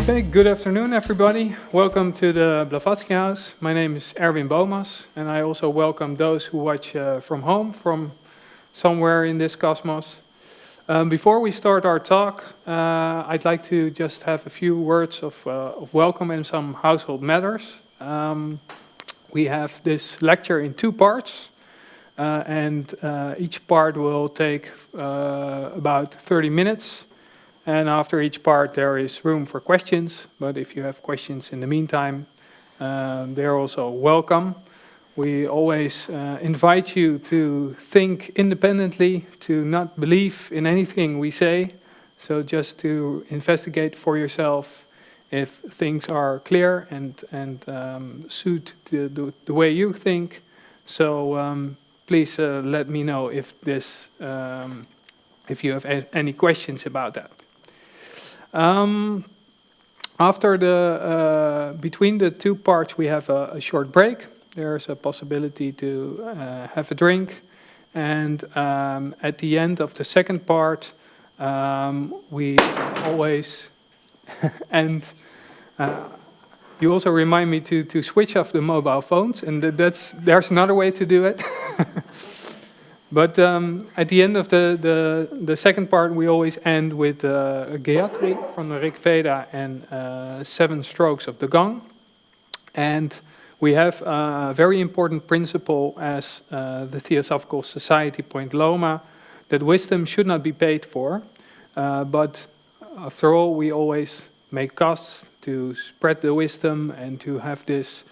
Okay, good afternoon everybody. Welcome to the Blavatskyhouse. My name is Erwin Bomas, and I also welcome those who watch from home, from somewhere in this cosmos. Before we start our talk, I'd like to just have a few words of welcome and some household matters. We have this lecture in two parts, and each part will take about 30 minutes. And after each part, there is room for questions. But if you have questions in the meantime, they're also welcome. We always invite you to think independently, to not believe in anything we say. So just to investigate for yourself if things are clear and suit the way you think. So please let me know if you have any questions about that. Between the two parts, we have a short break. There's a possibility to have a drink, and at the end of the second part, we always you also remind me to switch off the mobile phones, and there's another way to do it. But at the end of the second part, we always end with a Gayatri from the Rig Veda and 7 strokes of the gong. And we have a very important principle as the Theosophical Society point Loma, that wisdom should not be paid for. But after all, we always make costs to spread the wisdom and to have this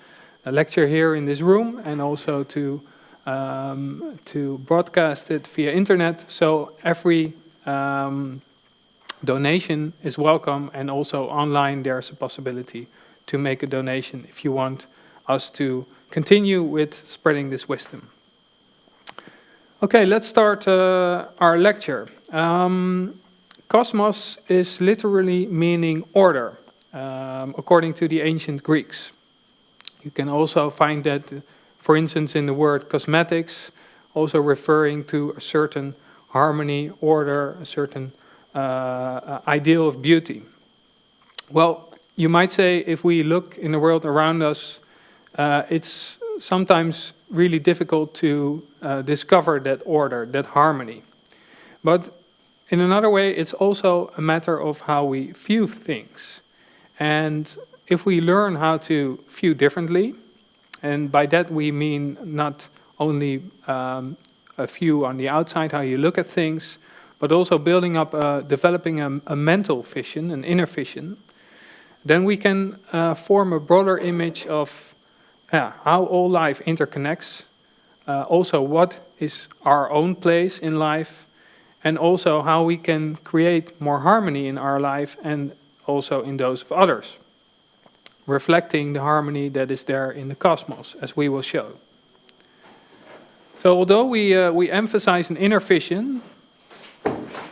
lecture here in this room, and also to broadcast it via internet. So every donation is welcome, and also online there's a possibility to make a donation if you want us to continue with spreading this wisdom. Okay, let's start our lecture. Cosmos is literally meaning order, according to the ancient Greeks. You can also find that, for instance, in the word cosmetics, also referring to a certain harmony, order, a certain ideal of beauty. Well, you might say if we look in the world around us, it's sometimes really difficult to discover that order, that harmony. But in another way, it's also a matter of how we view things. And if we learn how to view differently, and by that we mean not only a view on the outside, how you look at things, but also building up, developing a mental vision, an inner vision, then we can form a broader image of how all life interconnects, also what is our own place in life, and also how we can create more harmony in our life and also in those of others, reflecting the harmony that is there in the cosmos, as we will show. So although we emphasize an inner vision,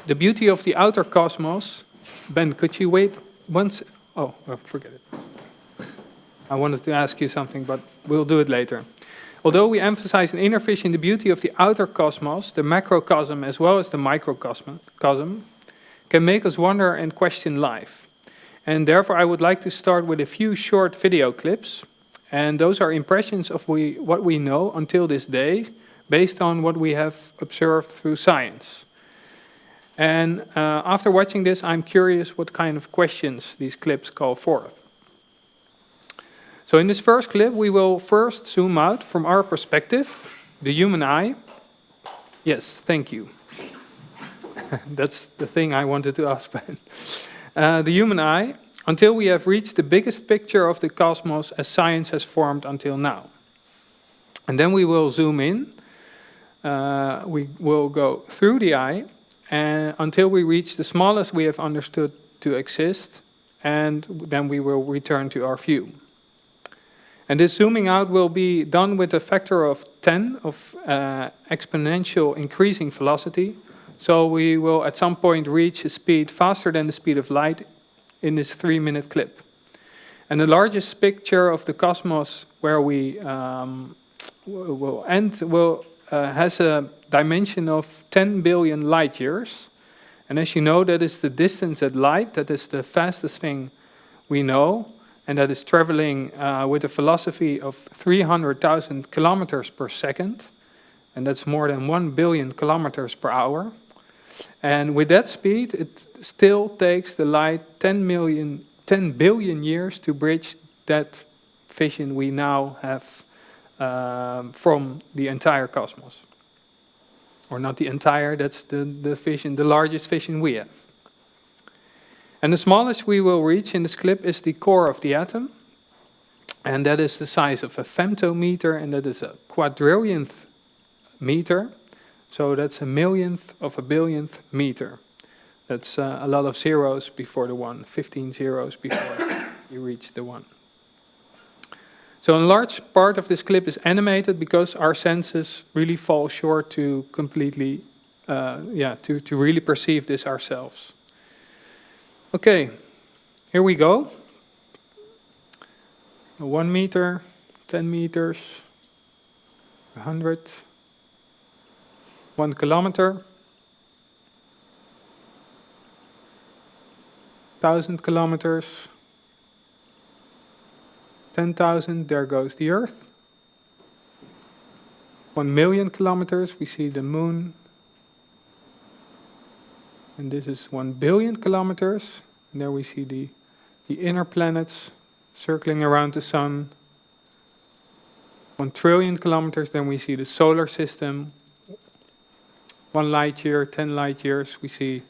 the beauty of the outer cosmos... Ben, could you wait once? Oh, forget it. I wanted to ask you something, but we'll do it later. Although we emphasize an inner vision, the beauty of the outer cosmos, the macrocosm as well as the microcosm, can make us wonder and question life. And therefore, I would like to start with a few short video clips. And those are impressions of what we know until this day, based on what we have observed through science. And after watching this, I'm curious what kind of questions these clips call forth. So in this first clip, we will first zoom out from our perspective, the human eye. Yes, thank you. That's the thing I wanted to ask, Ben. The human eye, until we have reached the biggest picture of the cosmos as science has formed until now. And then we will zoom in, we will go through the eye, until we reach the smallest we have understood to exist, and then we will return to our view. And this zooming out will be done with a factor of 10 of exponential increasing velocity. So we will at some point reach a speed faster than the speed of light in this 3-minute clip. And the largest picture of the cosmos where we will end has a dimension of 10 billion light years. And as you know, that is the distance that light, that is the fastest thing we know, and that is traveling with a velocity of 300,000 kilometers per second, and that's more than 1 billion kilometers per hour. And with that speed, it still takes the light 10 billion years to bridge that vision we now have from the entire cosmos. Or not the entire, that's the vision, the largest vision we have. And the smallest we will reach in this clip is the core of the atom. And that is the size of a femtometer, and that is a quadrillionth meter. So that's a millionth of a billionth meter. That's a lot of zeros before the 1, 15 zeros before you reach the 1. So a large part of this clip is animated because our senses really fall short to completely, to really perceive this ourselves. Okay, here we go. 1 meter, 10 meters, 100, 1 kilometer, 1,000 kilometers, 10,000, there goes the Earth. 1 million kilometers, we see the moon. And this is 1 billion kilometers. And there we see the inner planets circling around the sun. 1 trillion kilometers, then we see the solar system. 1 light year, 10 light years, we see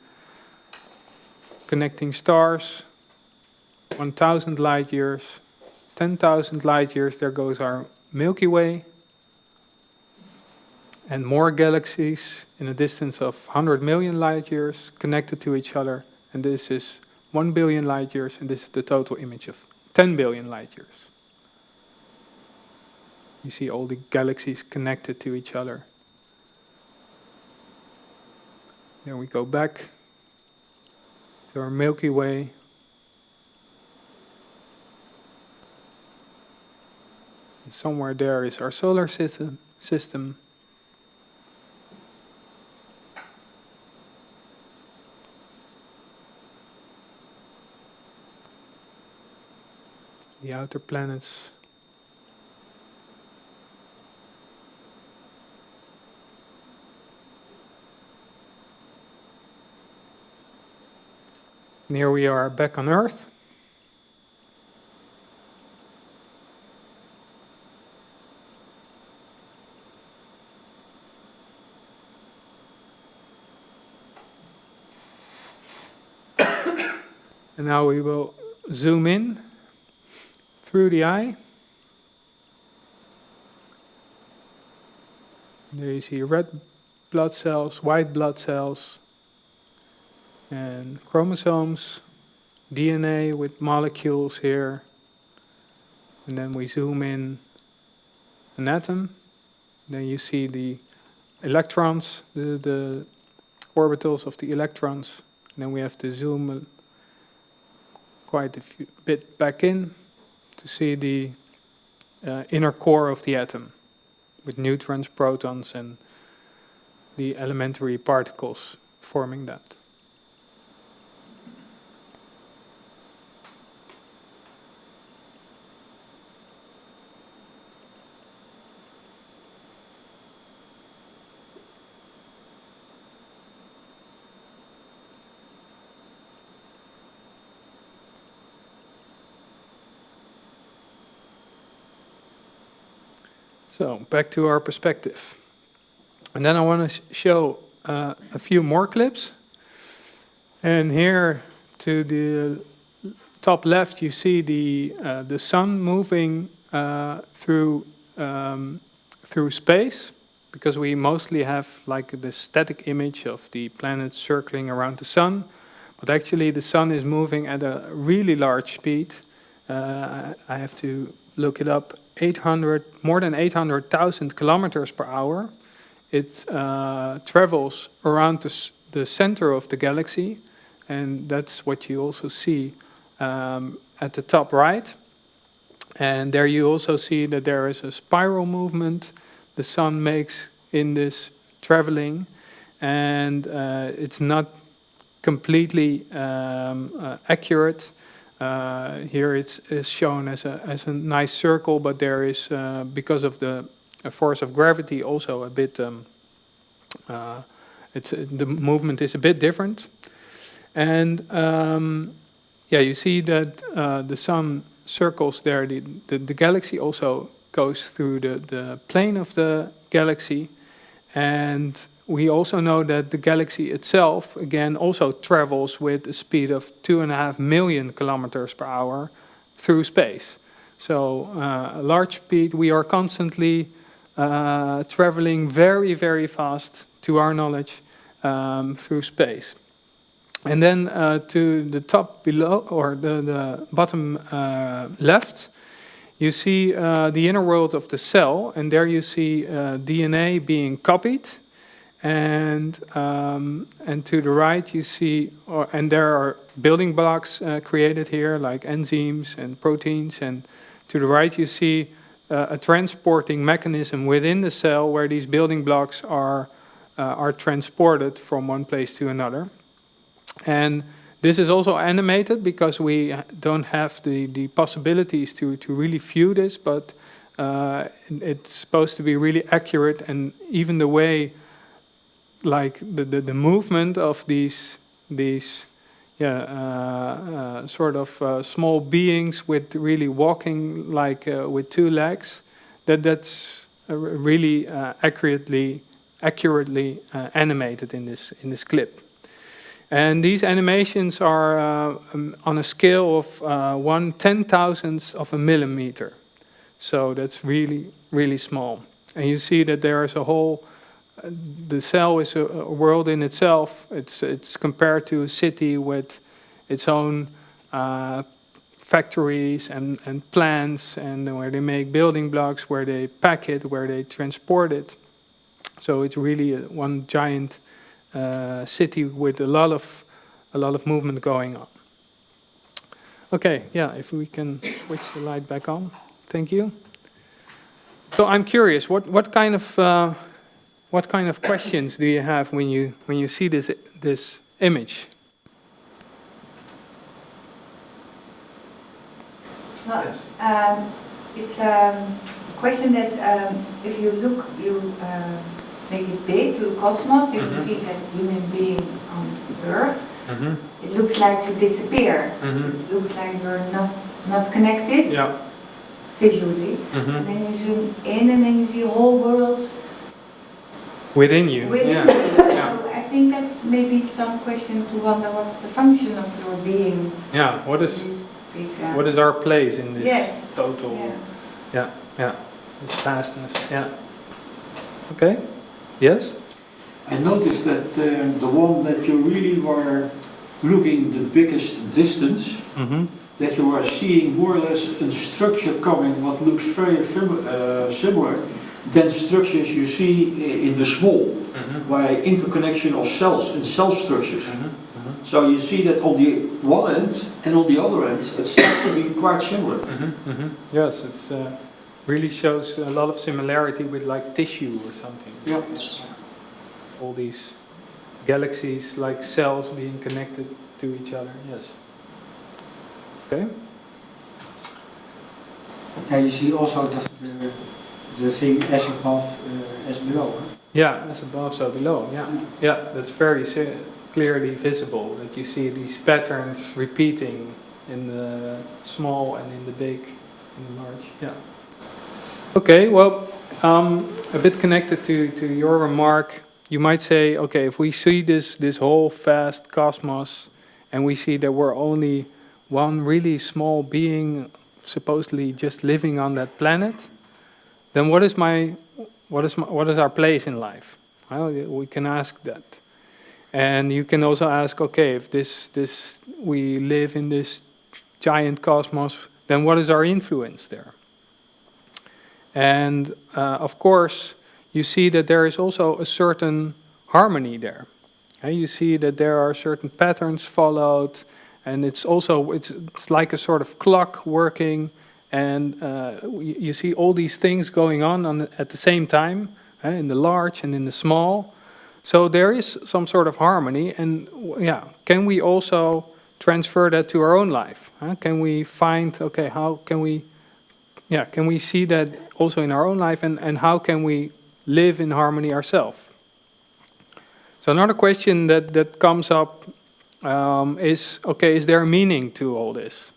connecting stars. 1,000 light years, 10,000 light years, there goes our Milky Way. And more galaxies in a distance of 100 million light years connected to each other. And this is 1 billion light years, and this is the total image of 10 billion light years. You see all the galaxies connected to each other. Then we go back to our Milky Way. And somewhere there is our solar system. The outer planets. And here we are back on Earth. And now we will zoom in through the eye. There you see red blood cells, white blood cells, and chromosomes, DNA with molecules here. And then we zoom in an atom. Then you see the electrons, the orbitals of the electrons. And then we have to zoom quite a bit back in to see the inner core of the atom with neutrons, protons, and the elementary particles forming that. So, back to our perspective. And then I want to show a few more clips. And here to the top left you see the sun moving through space, because we mostly have like the static image of the planets circling around the sun. But actually the sun is moving at a really large speed. I have to look it up. More than 800,000 kilometers per hour. It travels around the center of the galaxy, and that's what you also see at the top right. And there you also see that there is a spiral movement the sun makes in this traveling, and it's not completely accurate. Here it's shown as a nice circle, but there is, because of the force of gravity, also a bit, the movement is a bit different. And yeah, you see that the sun circles there, the galaxy also goes through the plane of the galaxy. And we also know that the galaxy itself, again, also travels with a speed of 2.5 million kilometers per hour through space. So a large speed, we are constantly traveling very, very fast, to our knowledge, through space. And then to the top below, or the bottom left, you see the inner world of the cell, and there you see DNA being copied. And to the right you see, and there are building blocks created here, like enzymes and proteins. And to the right you see a transporting mechanism within the cell where these building blocks are transported from one place to another. And this is also animated because we don't have the possibilities to really view this, but it's supposed to be really accurate, and even the way, like the movement of these sort of small beings with really walking like with two legs, that's really accurately animated in this clip. And these animations are on a scale of 1/10,000th of a millimeter. So that's really, really small. And you see that there is a whole, the cell is a world in itself. It's compared to a city with its own factories and plants, and where they make building blocks, where they pack it, where they transport it. So it's really one giant city with a lot of movement going on. Okay, yeah, if we can switch the light back on, thank you. So I'm curious, what kind of questions do you have when you see this image? Well, it's a question that if you look, make it big to the cosmos, you will see that human being on Earth, it looks like to disappear. It looks like you're not connected visually. And then you zoom in, and then you see a whole world within you. Within you. So I think that's maybe some question to wonder what's the function of your being. Yeah. What is our place in this total? Yeah. This vastness. Yeah. Okay. Yes? I noticed that the one that you really were looking the biggest distance, that you are seeing more or less a structure coming what looks very similar than structures you see in the small, by interconnection of cells and cell structures. So you see that on the one end and on the other end it starts to be quite similar. Yes, it's really shows a lot of similarity with like tissue or something. Yeah. All these galaxies like cells being connected to each other. Yes. Okay. And you see also the thing as above, as below. Huh? Yeah, as above, so below. Yeah, yeah, that's very clearly visible. That you see these patterns repeating in the small and in the big, in the large. Yeah. Okay, well, a bit connected to your remark, you might say, okay, if we see this whole vast cosmos, and we see that we're only one really small being, supposedly just living on that planet, then what is our place in life? Well, we can ask that, and you can also ask, okay, if we live in this giant cosmos, then what is our influence there? And of course, you see that there is also a certain harmony there. You see that there are certain patterns followed, and it's like a sort of clock working, and you see all these things going on at the same time, in the large and in the small. So there is some sort of harmony, and yeah, can we also transfer that to our own life? Can we find, okay, how can we see that also in our own life, and how can we live in harmony ourselves? So another question that comes up is, okay, is there a meaning to all this?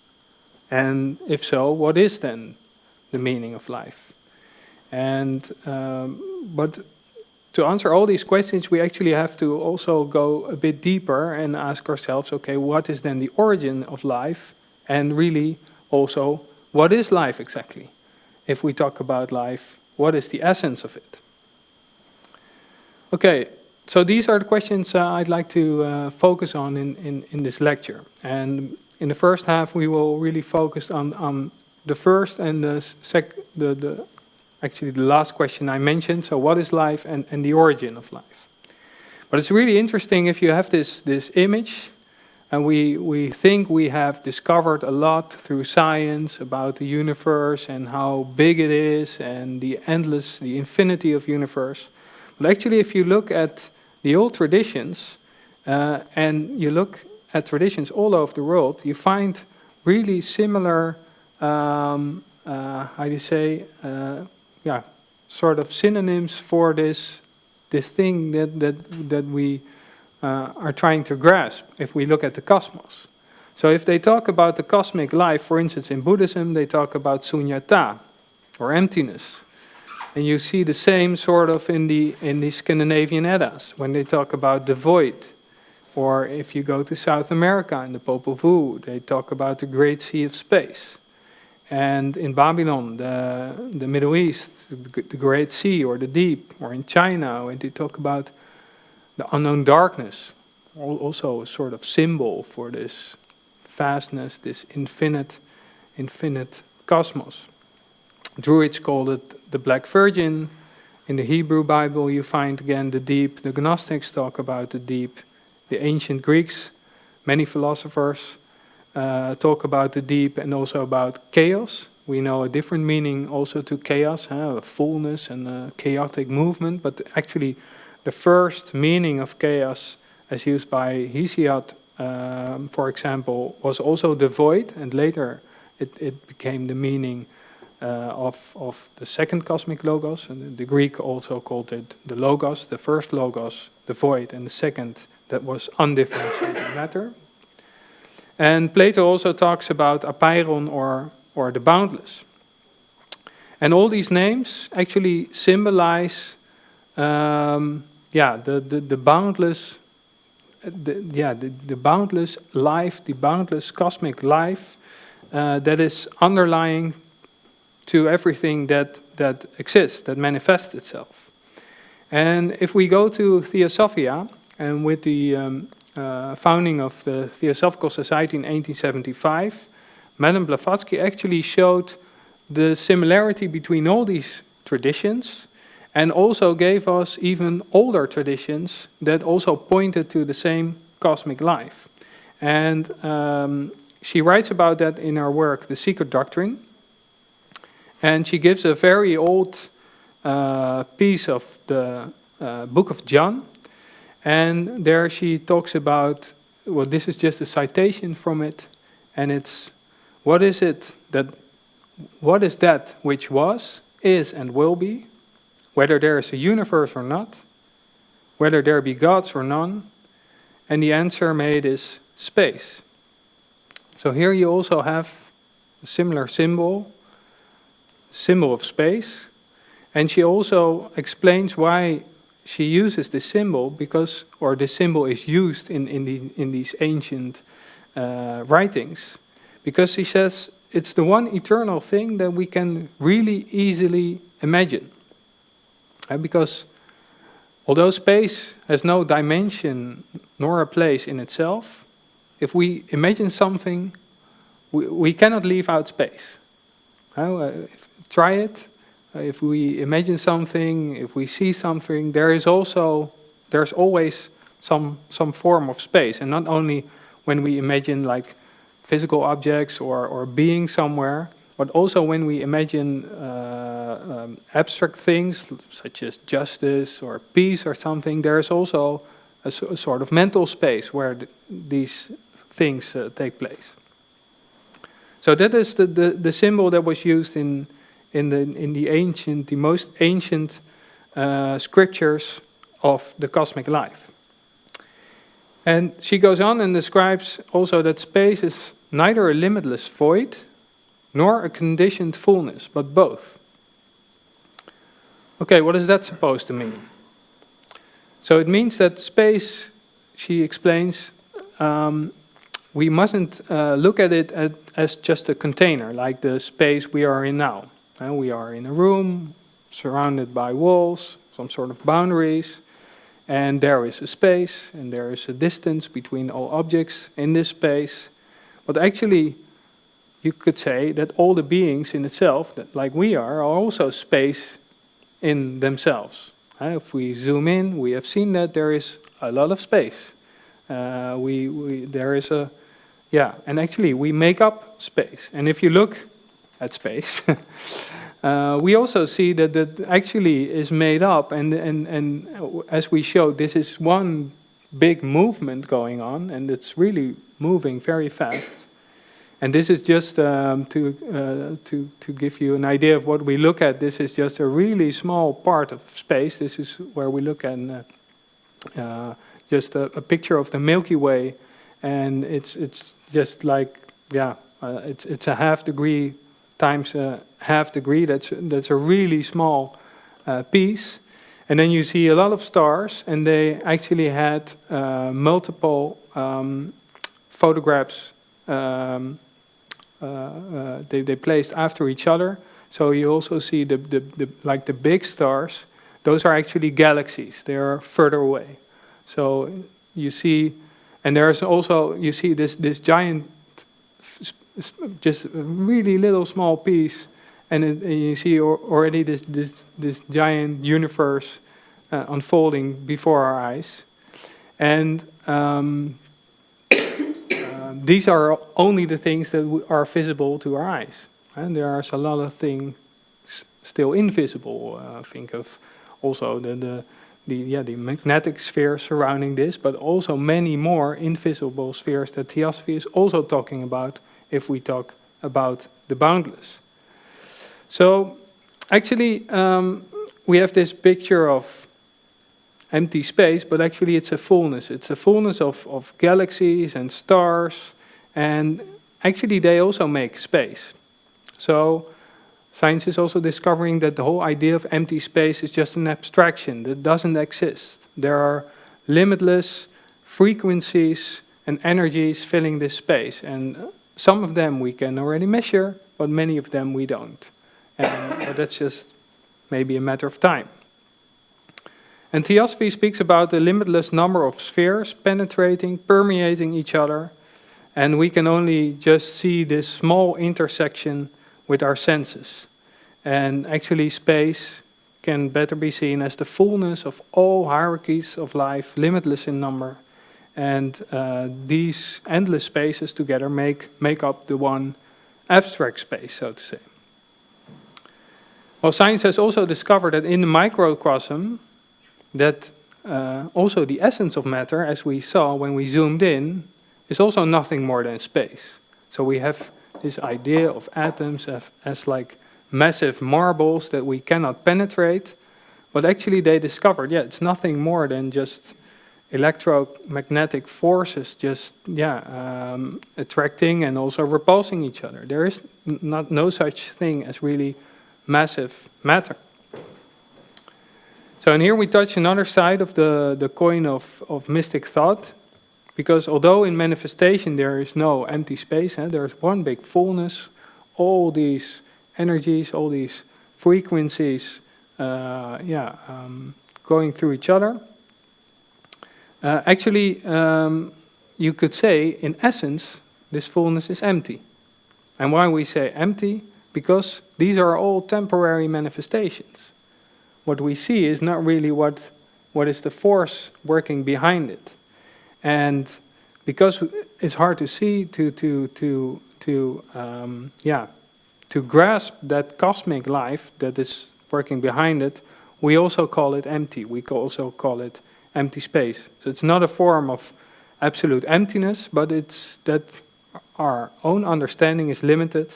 And if so, what is then the meaning of life? And but to answer all these questions, we actually have to also go a bit deeper and ask ourselves, okay, what is then the origin of life? And really also, what is life exactly? If we talk about life, what is the essence of it? Okay, so these are the questions I'd like to focus on in this lecture. And in the first half, we will really focus on the first and actually the last question I mentioned. So what is life and the origin of life? But it's really interesting if you have this image, and we think we have discovered a lot through science about the universe and how big it is and the infinity of universe. But actually, if you look at the old traditions, and you look at traditions all over the world, you find really similar, sort of synonyms for this thing that we are trying to grasp if we look at the cosmos. So if they talk about the cosmic life, for instance, in Buddhism, they talk about sunyata, or emptiness. And you see the same sort of in the Scandinavian Eddas, when they talk about the void. Or if you go to South America, in the Popol Vuh, they talk about the great sea of space. And in Babylon, the Middle East, the great sea or the deep. Or in China, when they talk about the unknown darkness, also a sort of symbol for this vastness, this infinite cosmos. Druids called it the Black Virgin. In the Hebrew Bible, you find again the deep. The Gnostics talk about the deep. The ancient Greeks, many philosophers, talk about the deep and also about chaos. We know a different meaning also to chaos, a fullness and a chaotic movement, but actually the first meaning of chaos, as used by Hesiod, for example, was also the void, and later it became the meaning of the second cosmic logos, and the Greek also called it the logos, the first logos, the void, and the second, that was undifferentiated matter. And Plato also talks about apeiron, or the boundless. And all these names actually symbolize the boundless, the boundless life, the boundless cosmic life that is underlying to everything that exists, that manifests itself. And if we go to Theosophia, and with the founding of the Theosophical Society in 1875, Madame Blavatsky actually showed the similarity between all these traditions, and also gave us even older traditions that also pointed to the same cosmic life. And she writes about that in her work, The Secret Doctrine. And she gives a very old piece of the book of John. And there she talks about, well, this is just a citation from it. And it's, what is that which was, is, and will be, whether there is a universe or not, whether there be gods or none? And the answer made is space. So here you also have a similar symbol of space. And she also explains why she uses this symbol, because, or this symbol is used in these ancient writings, because she says it's the one eternal thing that we can really easily imagine. Because although space has no dimension nor a place in itself, if we imagine something, we cannot leave out space. Try it. If we imagine something, if we see something, there's always some form of space. And not only when we imagine like physical objects or being somewhere, but also when we imagine abstract things such as justice or peace or something, there is also a sort of mental space where these things take place. So that is the symbol that was used in the most ancient scriptures of the cosmic life. And she goes on and describes also that space is neither a limitless void nor a conditioned fullness, but both. Okay, what is that supposed to mean? So it means that space, she explains, we mustn't look at it as just a container, like the space we are in now. We are in a room, surrounded by walls, some sort of boundaries, and there is a space, and there is a distance between all objects in this space. But actually, you could say that all the beings in itself, that like we are also space in themselves. If we zoom in, we have seen that there is a lot of space. There is a, and actually we make up space. And if you look at space, we also see that that actually is made up. And as we showed, this is one big movement going on, and it's really moving very fast. And this is just to give you an idea of what we look at. This is just a really small part of space. This is where we look at just a picture of the Milky Way, and it's just like it's a half degree times a half degree. That's a really small piece. And then you see a lot of stars, and they actually had multiple photographs. They placed after each other, so you also see the big stars. Those are actually galaxies. They are further away. So you see, and there's also you see this giant, just a really little small piece, and you see already this giant universe unfolding before our eyes, and. These are only the things that are visible to our eyes, and there are a lot of things still invisible. Think of also the magnetic sphere surrounding this, but also many more invisible spheres that Theosophy is also talking about if we talk about the boundless. So actually, we have this picture of empty space, but actually it's a fullness. It's a fullness of galaxies and stars, and actually they also make space. So science is also discovering that the whole idea of empty space is just an abstraction that doesn't exist. There are limitless frequencies and energies filling this space, and some of them we can already measure, but many of them we don't. But that's just maybe a matter of time. And Theosophy speaks about the limitless number of spheres penetrating, permeating each other, and we can only just see this small intersection with our senses. And actually space can better be seen as the fullness of all hierarchies of life, limitless in number, and these endless spaces together make up the one abstract space, so to say. Well, science has also discovered that in the microcosm, that also the essence of matter, as we saw when we zoomed in, is also nothing more than space. So we have this idea of atoms as like massive marbles that we cannot penetrate, but actually they discovered, it's nothing more than just electromagnetic forces just attracting and also repulsing each other. There is no such thing as really massive matter. So, and here we touch another side of the coin of mystic thought, because although in manifestation there is no empty space, there's one big fullness, all these energies, all these frequencies, going through each other. Actually, you could say, in essence, this fullness is empty. And why we say empty? Because these are all temporary manifestations. What we see is not really what is the force working behind it. And because it's hard to see, to grasp that cosmic life that is working behind it, we also call it empty. We also call it empty space. So it's not a form of absolute emptiness, but it's that our own understanding is limited,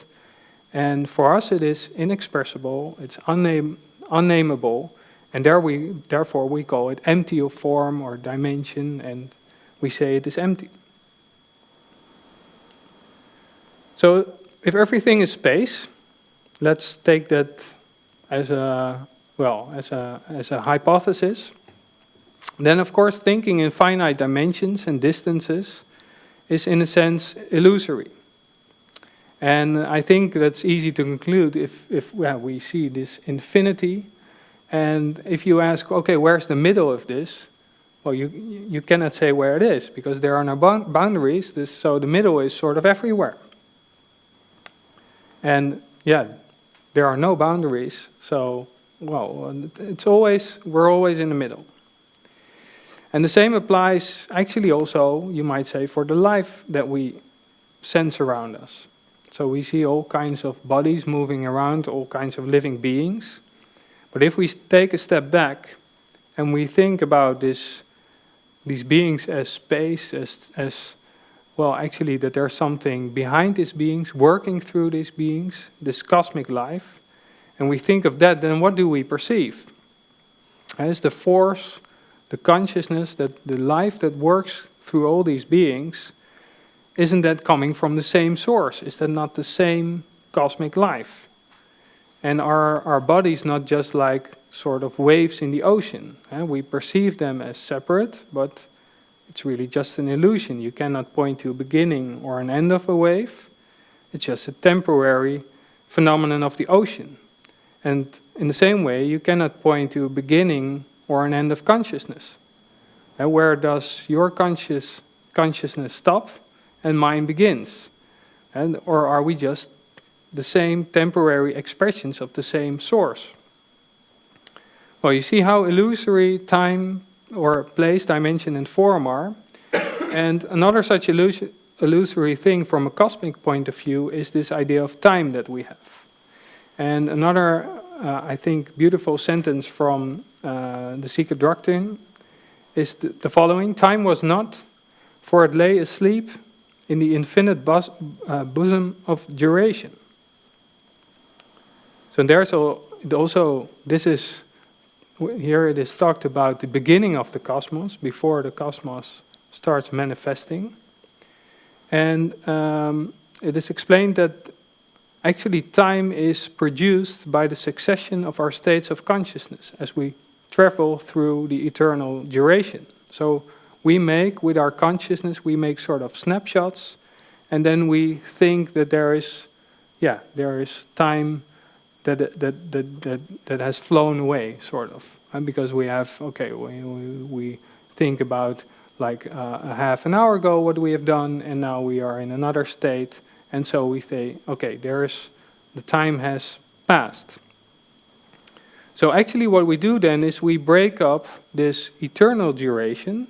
and for us it is inexpressible, it's unnameable, and therefore we call it empty of form or dimension, and we say it is empty. So if everything is space, let's take that as a hypothesis. Then, of course, thinking in finite dimensions and distances is, in a sense, illusory. And I think that's easy to conclude if we see this infinity, and if you ask, okay, where's the middle of this? Well, you cannot say where it is, because there are no boundaries, so the middle is sort of everywhere. And yeah, there are no boundaries, so, well, we're always in the middle. And the same applies actually also, you might say, for the life that we sense around us. So we see all kinds of bodies moving around, all kinds of living beings. But if we take a step back and we think about these beings as space, as well, actually that there's something behind these beings, working through these beings, this cosmic life, and we think of that, then what do we perceive? As the force, the consciousness, that the life that works through all these beings, isn't that coming from the same source? Is that not the same cosmic life? And are our bodies not just like sort of waves in the ocean? We perceive them as separate, but it's really just an illusion. You cannot point to a beginning or an end of a wave. It's just a temporary phenomenon of the ocean. And in the same way, you cannot point to a beginning or an end of consciousness. And where does your consciousness stop and mine begins? Or are we just the same temporary expressions of the same source? Well, you see how illusory time or place, dimension, and form are. And another such illusory thing from a cosmic point of view is this idea of time that we have. And another, I think, beautiful sentence from the Secret Doctrine is the following: time was not, for it lay asleep in the infinite bosom of duration. So there's also, this is, here it is talked about the beginning of the cosmos, before the cosmos starts manifesting. And it is explained that actually time is produced by the succession of our states of consciousness as we travel through the eternal duration. So we make, with our consciousness, we make sort of snapshots, and then we think that there is time that has flown away, sort of. And because we have, we think about like a half an hour ago what we have done, and now we are in another state, and so we say, okay, the time has passed. So actually what we do then is we break up this eternal duration,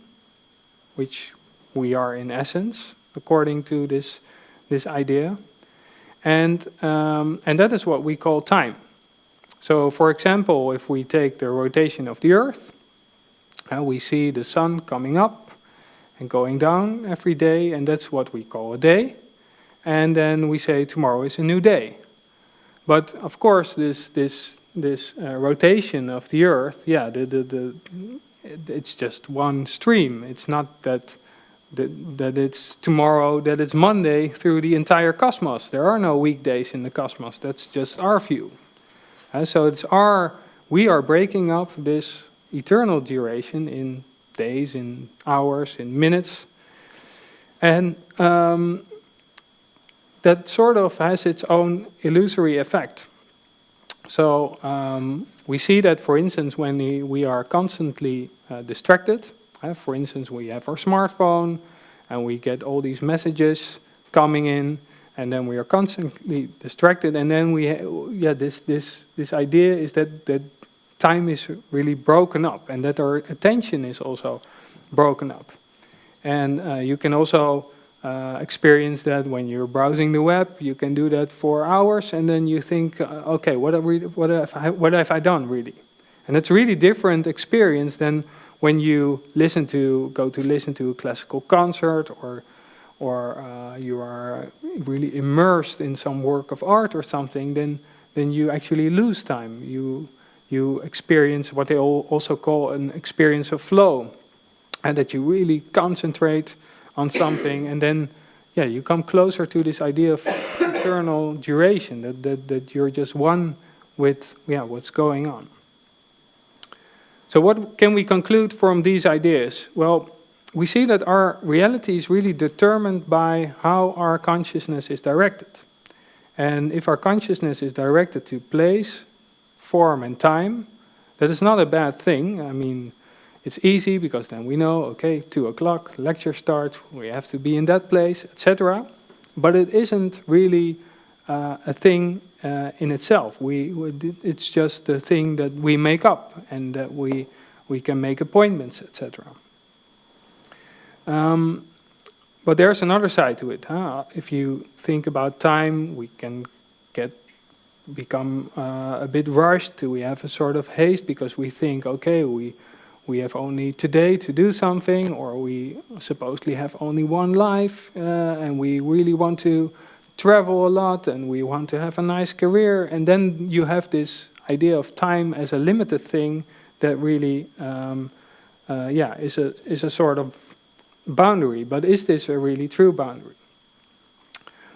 which we are in essence, according to this idea, and that is what we call time. So for example, if we take the rotation of the Earth, we see the sun coming up and going down every day, and that's what we call a day. And then we say tomorrow is a new day. But of course, this rotation of the Earth, it's just one stream. It's not that it's tomorrow, that it's Monday through the entire cosmos. There are no weekdays in the cosmos. That's just our view. So we are breaking up this eternal duration in days, in hours, in minutes. And that sort of has its own illusory effect. So we see that, for instance, when we are constantly distracted. For instance, we have our smartphone and we get all these messages coming in, and then we are constantly distracted, and then this idea is that time is really broken up, and that our attention is also broken up. And you can also experience that when you're browsing the web. You can do that for hours, and then you think, okay, what have I done really? And it's a really different experience than when you go to listen to a classical concert, or you are really immersed in some work of art or something, then you actually lose time. You experience what they also call an experience of flow, and that you really concentrate on something, and then you come closer to this idea of eternal duration, that you're just one with what's going on. So what can we conclude from these ideas? Well, we see that our reality is really determined by how our consciousness is directed. And if our consciousness is directed to place, form and time, that is not a bad thing. I mean, it's easy because then we know, okay, 2 o'clock, lecture starts, we have to be in that place, etc. But it isn't really a thing in itself. It's just a thing that we make up, and that we can make appointments, etc. But there's another side to it. If you think about time, we can become a bit rushed. We have a sort of haste because we think, okay, we have only today to do something, or we supposedly have only one life, and we really want to travel a lot, and we want to have a nice career. And then you have this idea of time as a limited thing that really is a sort of boundary. But is this a really true boundary?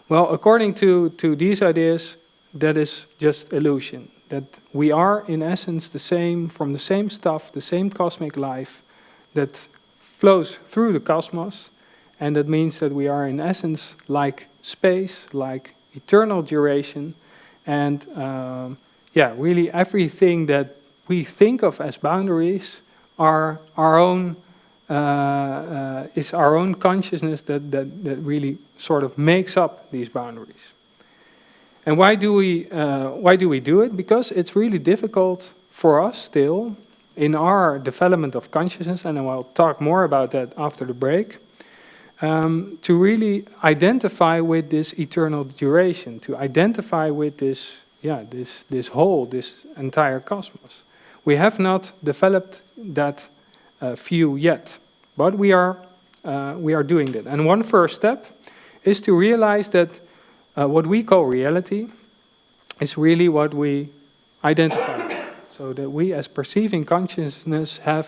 Well, according to these ideas, that is just illusion. That we are in essence from the same stuff, the same cosmic life that flows through the cosmos, and that means that we are in essence like space, like eternal duration, and really everything that we think of as boundaries are our own. It's our own consciousness that really sort of makes up these boundaries. And why do we do it? Because it's really difficult for us still in our development of consciousness, and I'll talk more about that after the break, to really identify with this eternal duration, to identify with this whole, this entire cosmos. We have not developed that view yet, but we are doing that. And one first step is to realize that what we call reality is really what we identify with. So that we as perceiving consciousness have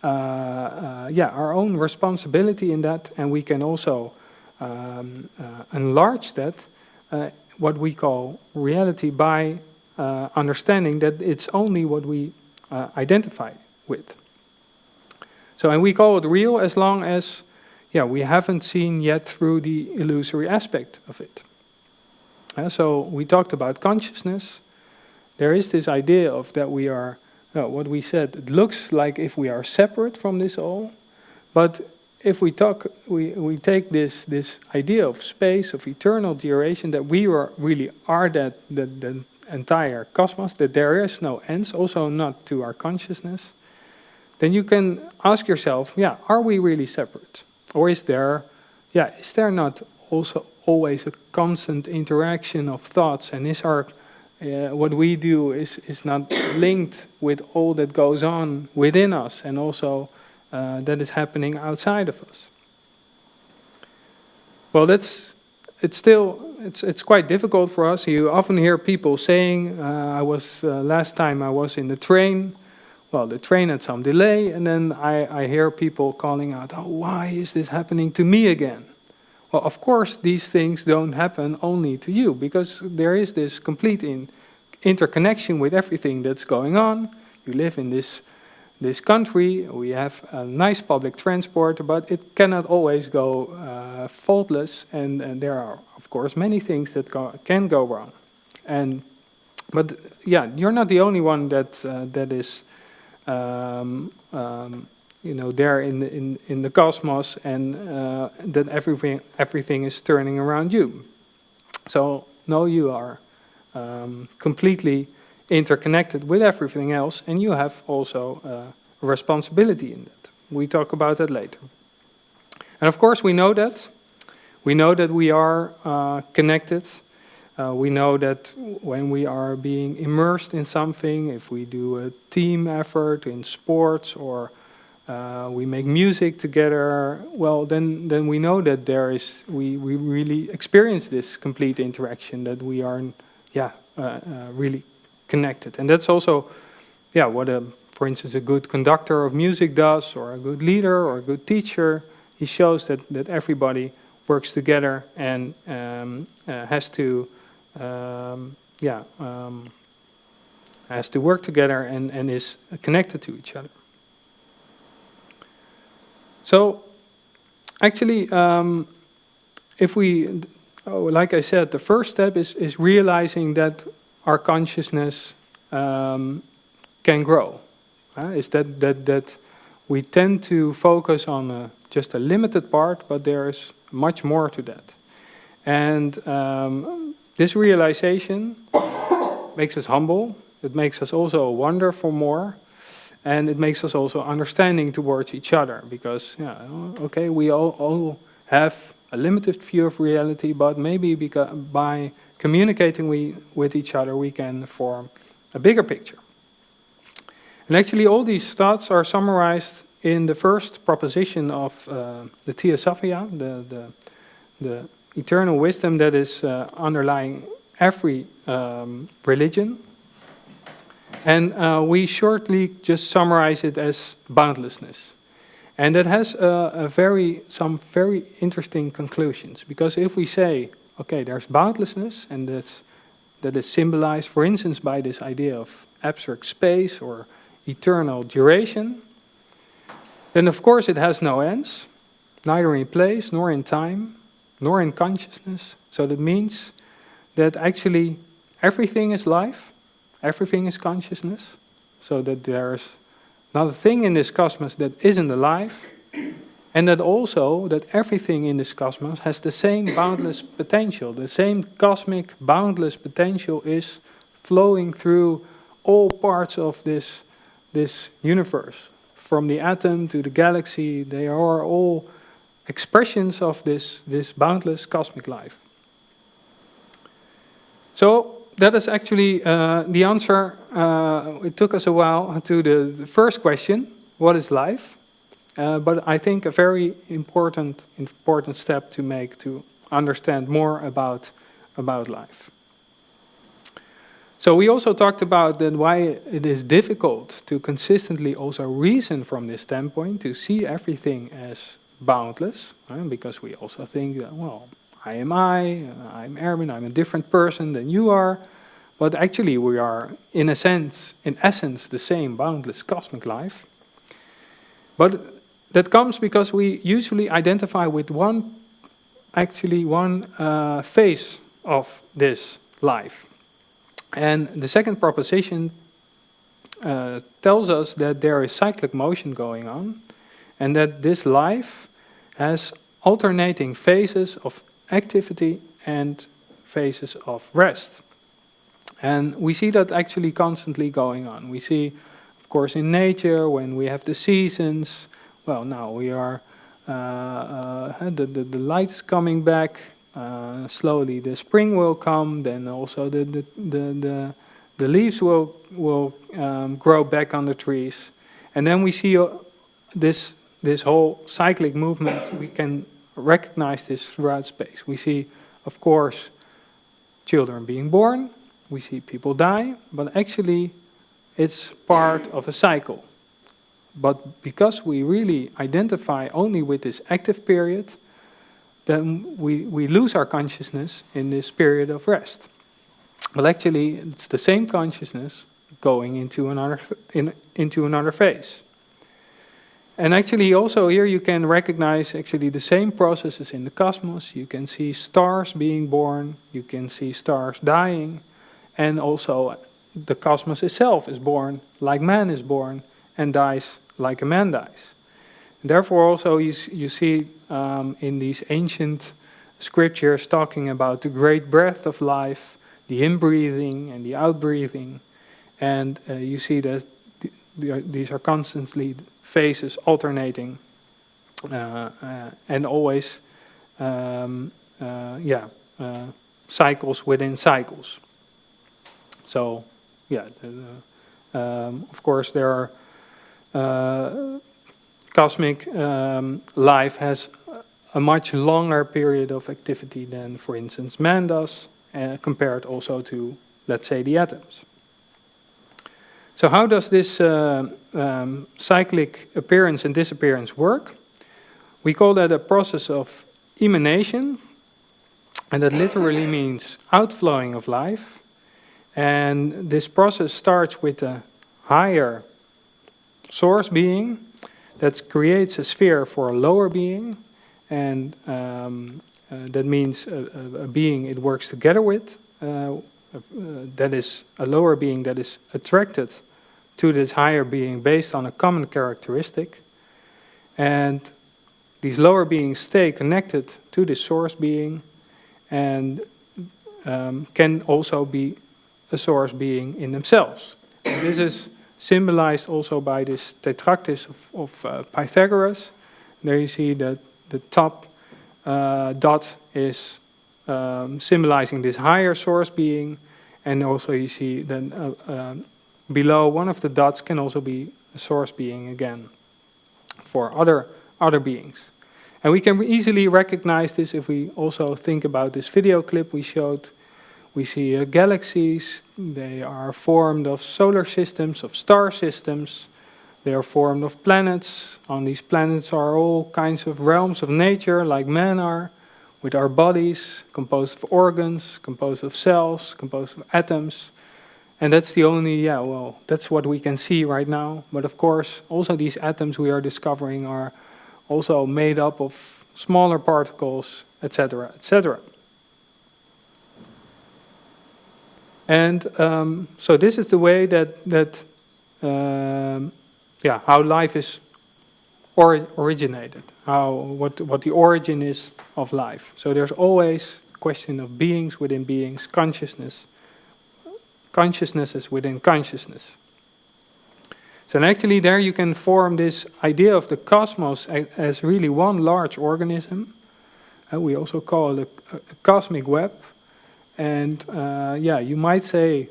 our own responsibility in that, and we can also enlarge that, what we call reality, by understanding that it's only what we identify with. So, and we call it real as long as we haven't seen yet through the illusory aspect of it. So we talked about consciousness. There is this idea of that we are, what we said, it looks like if we are separate from this all, but if we take this idea of space, of eternal duration, that we really are the entire cosmos, that there is no ends, also not to our consciousness, then you can ask yourself, are we really separate? Or is there not also always a constant interaction of thoughts, and is our what we do is not linked with all that goes on within us, and also that is happening outside of us? Well, it's quite difficult for us. You often hear people saying, last time I was in the train. Well, the train had some delay, and then I hear people calling out, "Oh, why is this happening to me again?" Well, of course, these things don't happen only to you, because there is this complete interconnection with everything that's going on. You live in this country, we have a nice public transport, but it cannot always go faultless, and there are, of course, many things that can go wrong. But you're not the only one that is there in the cosmos, and that everything is turning around you. So no, you are completely interconnected with everything else, and you have also a responsibility in that. We talk about that later. And of course, we know that. We know that we are connected. We know that when we are being immersed in something, if we do a team effort in sports, or we make music together, well, then we know that we really experience this complete interaction, that we are, really connected. And that's also, what for instance, a good conductor of music does, or a good leader, or a good teacher. He shows that everybody works together and has to work together and is connected to each other. So, actually, if we, like I said, the first step is realizing that our consciousness can grow. Is that we tend to focus on just a limited part, but there's much more to that. And this realization makes us humble. It makes us also wonder for more. And it makes us also understanding towards each other. Because, okay, we all have a limited view of reality, but maybe by communicating with each other, we can form a bigger picture. And actually, all these thoughts are summarized in the first proposition of the Theosophical, the eternal wisdom that is underlying every religion. And we shortly just summarize it as boundlessness. And that has some very interesting conclusions. Because if we say, okay, there's boundlessness, and that is symbolized, for instance, by this idea of abstract space or eternal duration, then of course it has no ends, neither in place, nor in time, nor in consciousness. So that means that actually everything is life, everything is consciousness, so that there's not a thing in this cosmos that isn't alive, and that everything in this cosmos has the same boundless potential. The same cosmic boundless potential is flowing through all parts of this universe. From the atom to the galaxy, they are all expressions of this boundless cosmic life. So that is actually the answer. It took us a while to the first question, what is life? But I think a very important step to make to understand more about life. So we also talked about then why it is difficult to consistently also reason from this standpoint, to see everything as boundless, because we also think that, well, I'm Erwin, I'm a different person than you are, but actually we are, in essence, the same boundless cosmic life. But that comes because we usually identify with one phase of this life. And the second proposition tells us that there is cyclic motion going on, and that this life has alternating phases of activity and phases of rest. And we see that actually constantly going on. We see, of course, in nature, when we have the seasons, well, now we are, the light's coming back, slowly the spring will come, then also the leaves will grow back on the trees. And then we see this whole cyclic movement. We can recognize this throughout space. We see, of course, children being born, we see people die, but actually it's part of a cycle. But because we really identify only with this active period, then we lose our consciousness in this period of rest. But actually it's the same consciousness going into another phase. And actually also here you can recognize actually the same processes in the cosmos. You can see stars being born, you can see stars dying, and also the cosmos itself is born like man is born and dies like a man dies. Therefore also you see in these ancient scriptures talking about the great breath of life, the inbreathing and the outbreathing, and you see that these are constantly phases alternating and always cycles within cycles. So of course there are cosmic life has a much longer period of activity than, for instance, man does, compared also to, let's say, the atoms. So how does this cyclic appearance and disappearance work? We call that a process of emanation, and that literally means outflowing of life. And this process starts with a higher source being that creates a sphere for a lower being, and that means a being it works together with, that is a lower being that is attracted to this higher being based on a common characteristic. And these lower beings stay connected to this source being and can also be a source being in themselves. And this is symbolized also by this tetractys of Pythagoras. There you see that the top dot is symbolizing this higher source being, and also you see then below one of the dots can also be a source being again for other beings. And we can easily recognize this if we also think about this video clip we showed. We see galaxies. They are formed of solar systems, of star systems. They are formed of planets. On these planets are all kinds of realms of nature, like men are, with our bodies, composed of organs, composed of cells, composed of atoms. And that's the only, that's what we can see right now. But of course, also these atoms we are discovering are also made up of smaller particles, etc., etc. And so this is the way that how life is originated, what the origin is of life. So there's always a question of beings within beings, consciousnesses within consciousness. So actually there you can form this idea of the cosmos as really one large organism. We also call it a cosmic web. And you might say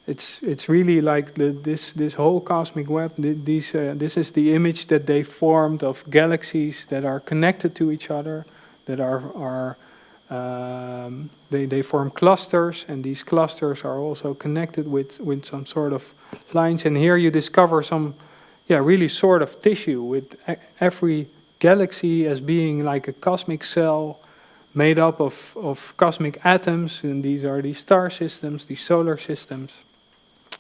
it's really like this whole cosmic web. This is the image that they formed of galaxies that are connected to each other, that they form clusters, and these clusters are also connected with some sort of lines. And here you discover some, really sort of tissue with every galaxy as being like a cosmic cell made up of cosmic atoms, and these are these star systems, these solar systems.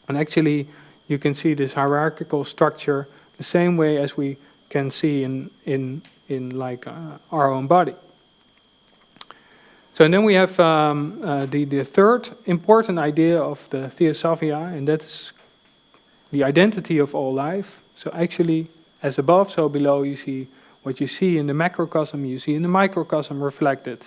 And actually, you can see this hierarchical structure the same way as we can see in like our own body. So and then we have the third important idea of the Theosophia, and that's the identity of all life. So actually, as above, so below, you see what you see in the macrocosm, you see in the microcosm reflected.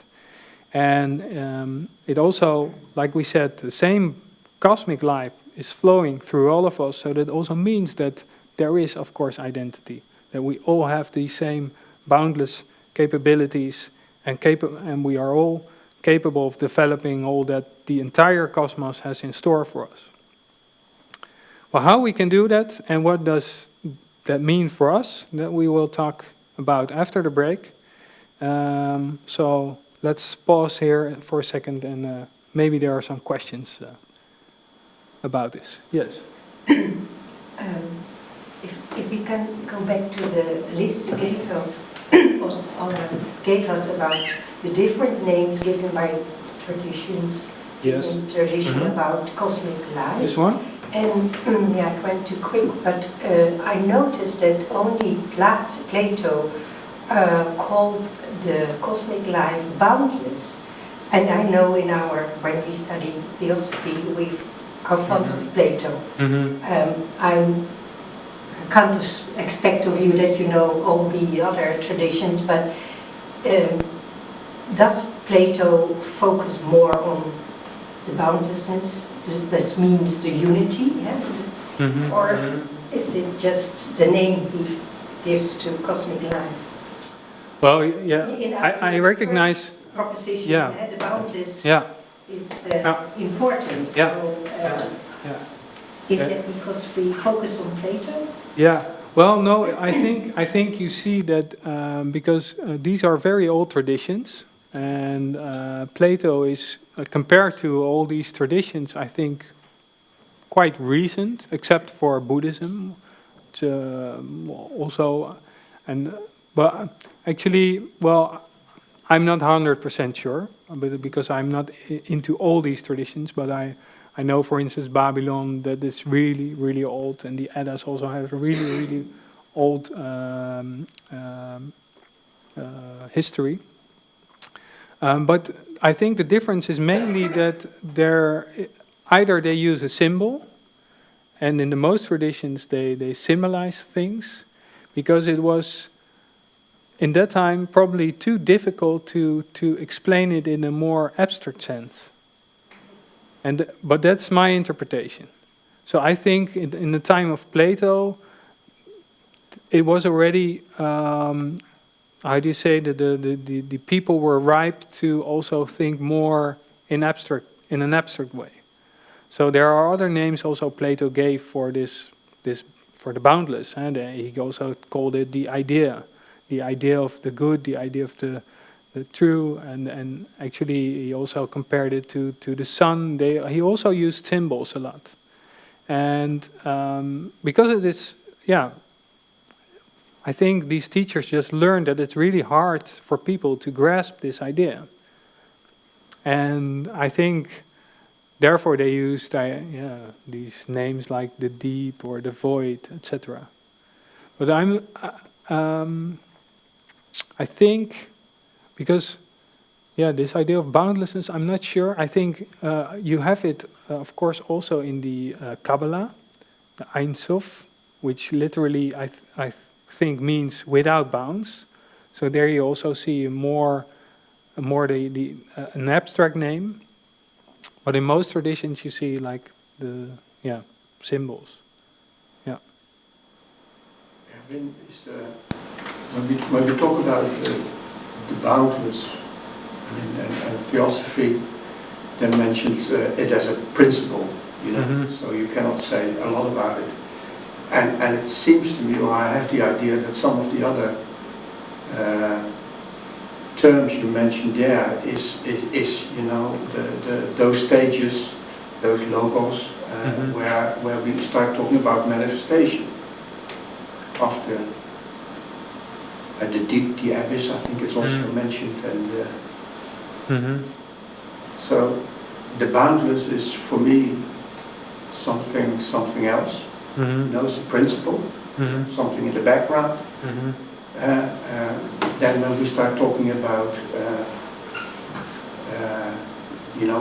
And it also, like we said, the same cosmic life is flowing through all of us, so that also means that there is, of course, identity, that we all have the same boundless capabilities, and we are all capable of developing all that the entire cosmos has in store for us. Well, how we can do that, and what does that mean for us, that we will talk about after the break. So let's pause here for a second, and maybe there are some questions about this. Yes? If we can go back to the list you gave us about the different names given by traditions, Yes. in tradition about cosmic life. This one? And it went too quick, but I noticed that only Plato called the cosmic life boundless. And I know when we study Theosophy, we are fond of Plato. I can't expect of you that you know all the other traditions, but does Plato focus more on the boundlessness? This means the unity, or is it just the name he gives to cosmic life? Well, I recognize. Proposition, the boundless is important. So, is that because we focus on Plato? Yeah. Well, no, I think you see that because these are very old traditions, and Plato is compared to all these traditions, I think, quite recent, except for Buddhism. It's also, and but actually, well, I'm not 100% sure, but because I'm not into all these traditions, but I know, for instance, Babylon, that is really, really old, and the Eddas also have a really, really old history. But I think the difference is mainly that either they use a symbol, and in the most traditions they symbolize things, because it was, in that time, probably too difficult to explain it in a more abstract sense. But that's my interpretation. So I think in the time of Plato, it was already, how do you say, the people were ripe to also think more in an abstract way. So there are other names also Plato gave for this for the boundless, and he also called it the idea of the good, the idea of the true, and actually he also compared it to the sun. He also used symbols a lot, and because of this, I think these teachers just learned that it's really hard for people to grasp this idea, and I think therefore they used these names like the deep or the void, etc. But I think, because, this idea of boundlessness, I'm not sure. I think you have it, of course, also in the Kabbalah, the Ein Sof, which literally I think means without bounds. So there you also see an abstract name. But in most traditions you see like the symbols. Yeah. Erwin, when we talk about the boundless and theosophy, then mentions it as a principle, so you cannot say a lot about it. And it seems to me, or I have the idea, that some of the other terms you mentioned there is those stages, those logos, where we start talking about manifestation of the deep, the abyss, I think it's also mentioned, and so the boundless is for me something else. It's a principle, something in the background. Then when we start talking about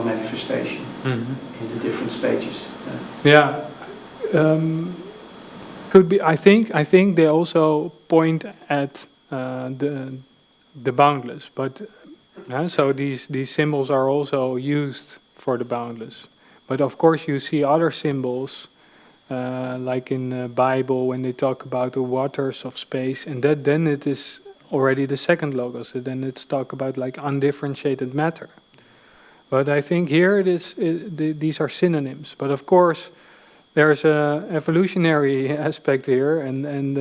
manifestation in the different stages. Could be. I think they also point at the boundless, but so these symbols are also used for the boundless. But of course, you see other symbols, like in the Bible when they talk about the waters of space, and then it is already the second logos. So then it's talk about like undifferentiated matter. But I think here these are synonyms. But of course, there's a evolutionary aspect here, and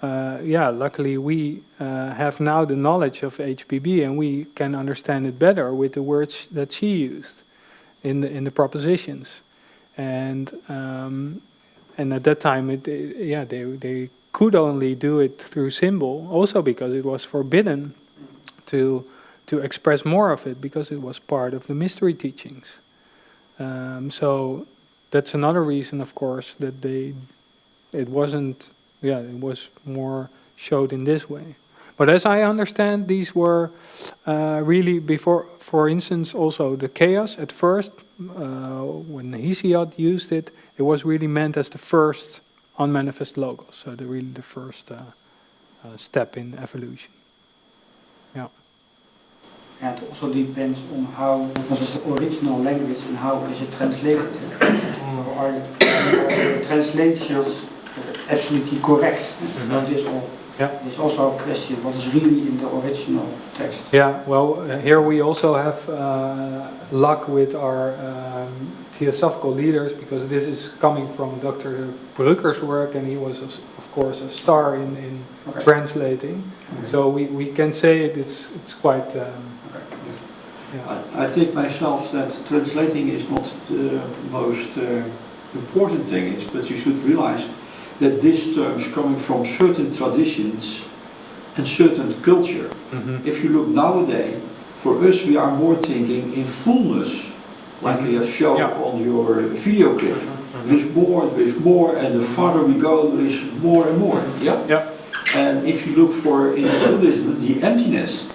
luckily we have now the knowledge of HPB, and we can understand it better with the words that she used in the propositions, and at that time they could only do it through symbol, also because it was forbidden to express more of it, because it was part of the mystery teachings. So that's another reason, of course, that it was more showed in this way. But as I understand, these were really before, for instance, also the chaos at first, when Hesiod used it, it was really meant as the first unmanifest logos, so really the first step in evolution. Yeah. And it also depends on what is the original language and how is it translated. Are the translations absolutely correct? That is all Yeah. There's also a question, what is really in the original text? Yeah, well, here we also have luck with our Theosophical leaders, because this is coming from Dr. Brücker's work, and he was, of course, a star in Okay. translating. Okay. So we can say it's quite. I think myself that translating is not the most important thing, but you should realize that these terms coming from certain traditions and certain culture. Mm-hmm. If you look nowadays, for us we are more thinking in fullness, like we have shown on your video clip. There is more, and the farther we go, there is more and more. Yeah? Yeah. And if you look for in Buddhism, the emptiness,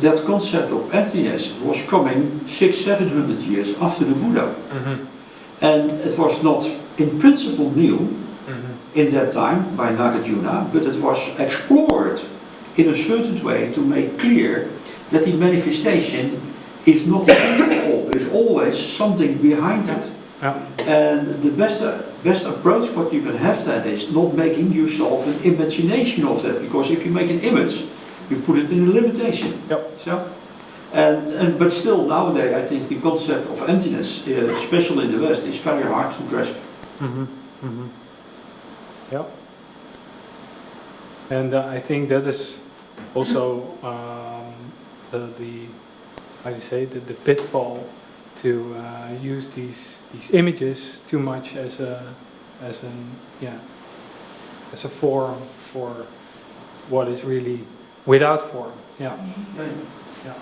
that concept of emptiness was coming 600-700 years after the Buddha. Mm-hmm. And it was not in principle new Mm-hmm. in that time by Nagarjuna, but it was explored in a certain way to make clear that the manifestation is not all. There is always something behind it. Yeah. And the best approach what you can have that is not making yourself an imagination of that, because if you make an image, you put it in a limitation. Yep. So, but still nowadays I think the concept of emptiness, especially in the West, is very hard to grasp. Mm-hmm. Mm-hmm. Yeah. And I think that is also the how do you say the pitfall to use these images too much as a form for what is really without form. Yeah. Yeah.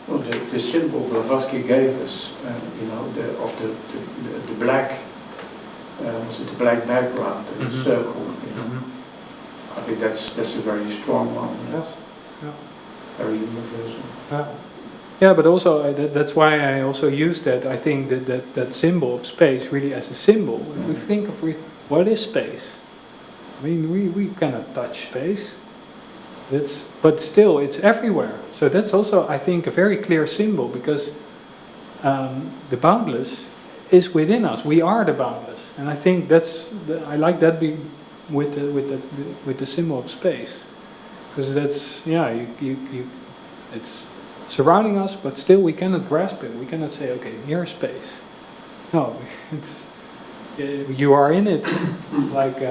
Well, the symbol Blavatsky gave us, the black, was it the black background and the circle, I think that's a very strong one. Yes. Yeah. Very universal. Yeah, but also that's why I also use that. I think that symbol of space really as a symbol. If we think of what is space, I mean we cannot touch space. But still it's everywhere. So that's also, I think, a very clear symbol, because the boundless is within us. We are the boundless, and I think I like that with the symbol of space, because that's it's surrounding us, but still we cannot grasp it. We cannot say, okay, here is space. No, you are in it. It's like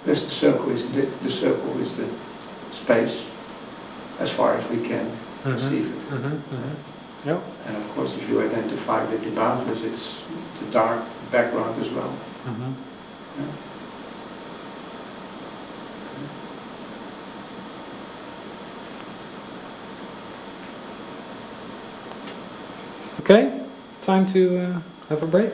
Yes, the circle is the space as far as we can perceive it. Yeah. And of course, if you identify with the boundless, it's the dark background as well. Yeah. Okay, time to have a break.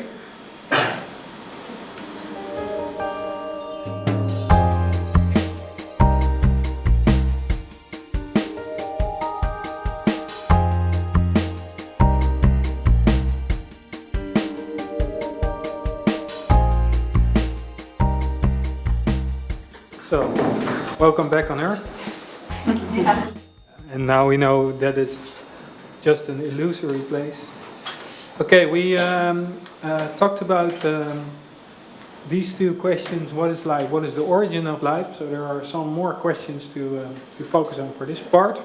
So, welcome back on Earth. Yeah. And now we know that it's just an illusory place. Okay, we talked about these two questions. What is life? What is the origin of life? So there are some more questions to focus on for this part.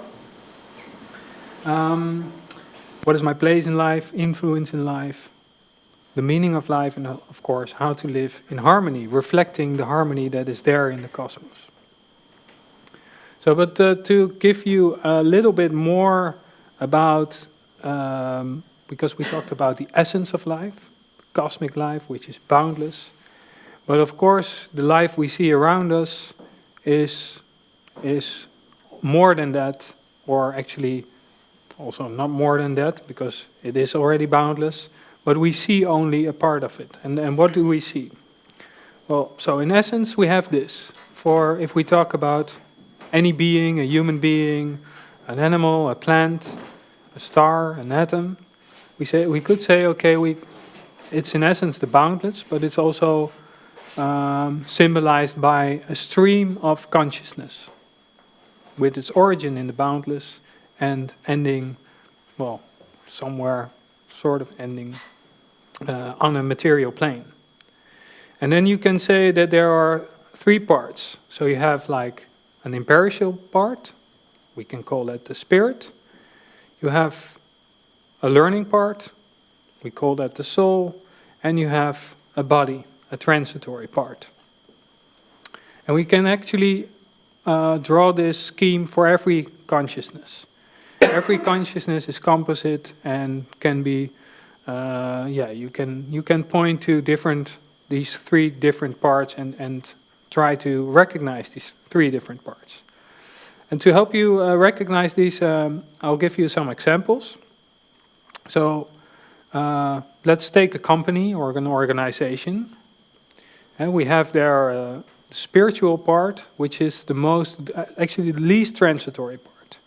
What is my place in life? Influence in life? The meaning of life, and of course, how to live in harmony, reflecting the harmony that is there in the cosmos. So, but to give you a little bit more about, because we talked about the essence of life, cosmic life, which is boundless. But of course, the life we see around us is more than that, or actually also not more than that, because it is already boundless. But we see only a part of it. And what do we see? Well, so in essence, we have this. For if we talk about any being, a human being, an animal, a plant, a star, an atom, we could say, okay, it's in essence the boundless, but it's also symbolized by a stream of consciousness, with its origin in the boundless and ending, well, somewhere sort of ending on a material plane. And then you can say that there are three parts. So you have like an imperishable part, we can call that the spirit. You have a learning part, we call that the soul, and you have a body, a transitory part. And we can actually draw this scheme for every consciousness. Every consciousness is composite and can be, you can point to these three different parts and try to recognize these three different parts. And to help you recognize these, I'll give you some examples. So let's take a company or an organization, and we have there the spiritual part, which is actually the least transitory part.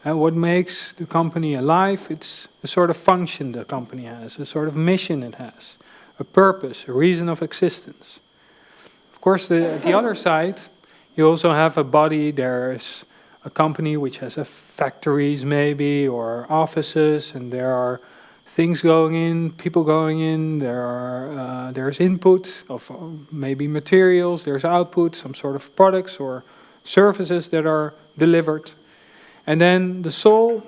And what makes the company alive, it's a sort of function the company has, a sort of mission it has, a purpose, a reason of existence. Of course, the other side, you also have a body. There's a company which has factories maybe, or offices, and there are things going in, people going in, there's input of maybe materials, there's output, some sort of products or services that are delivered. And then the soul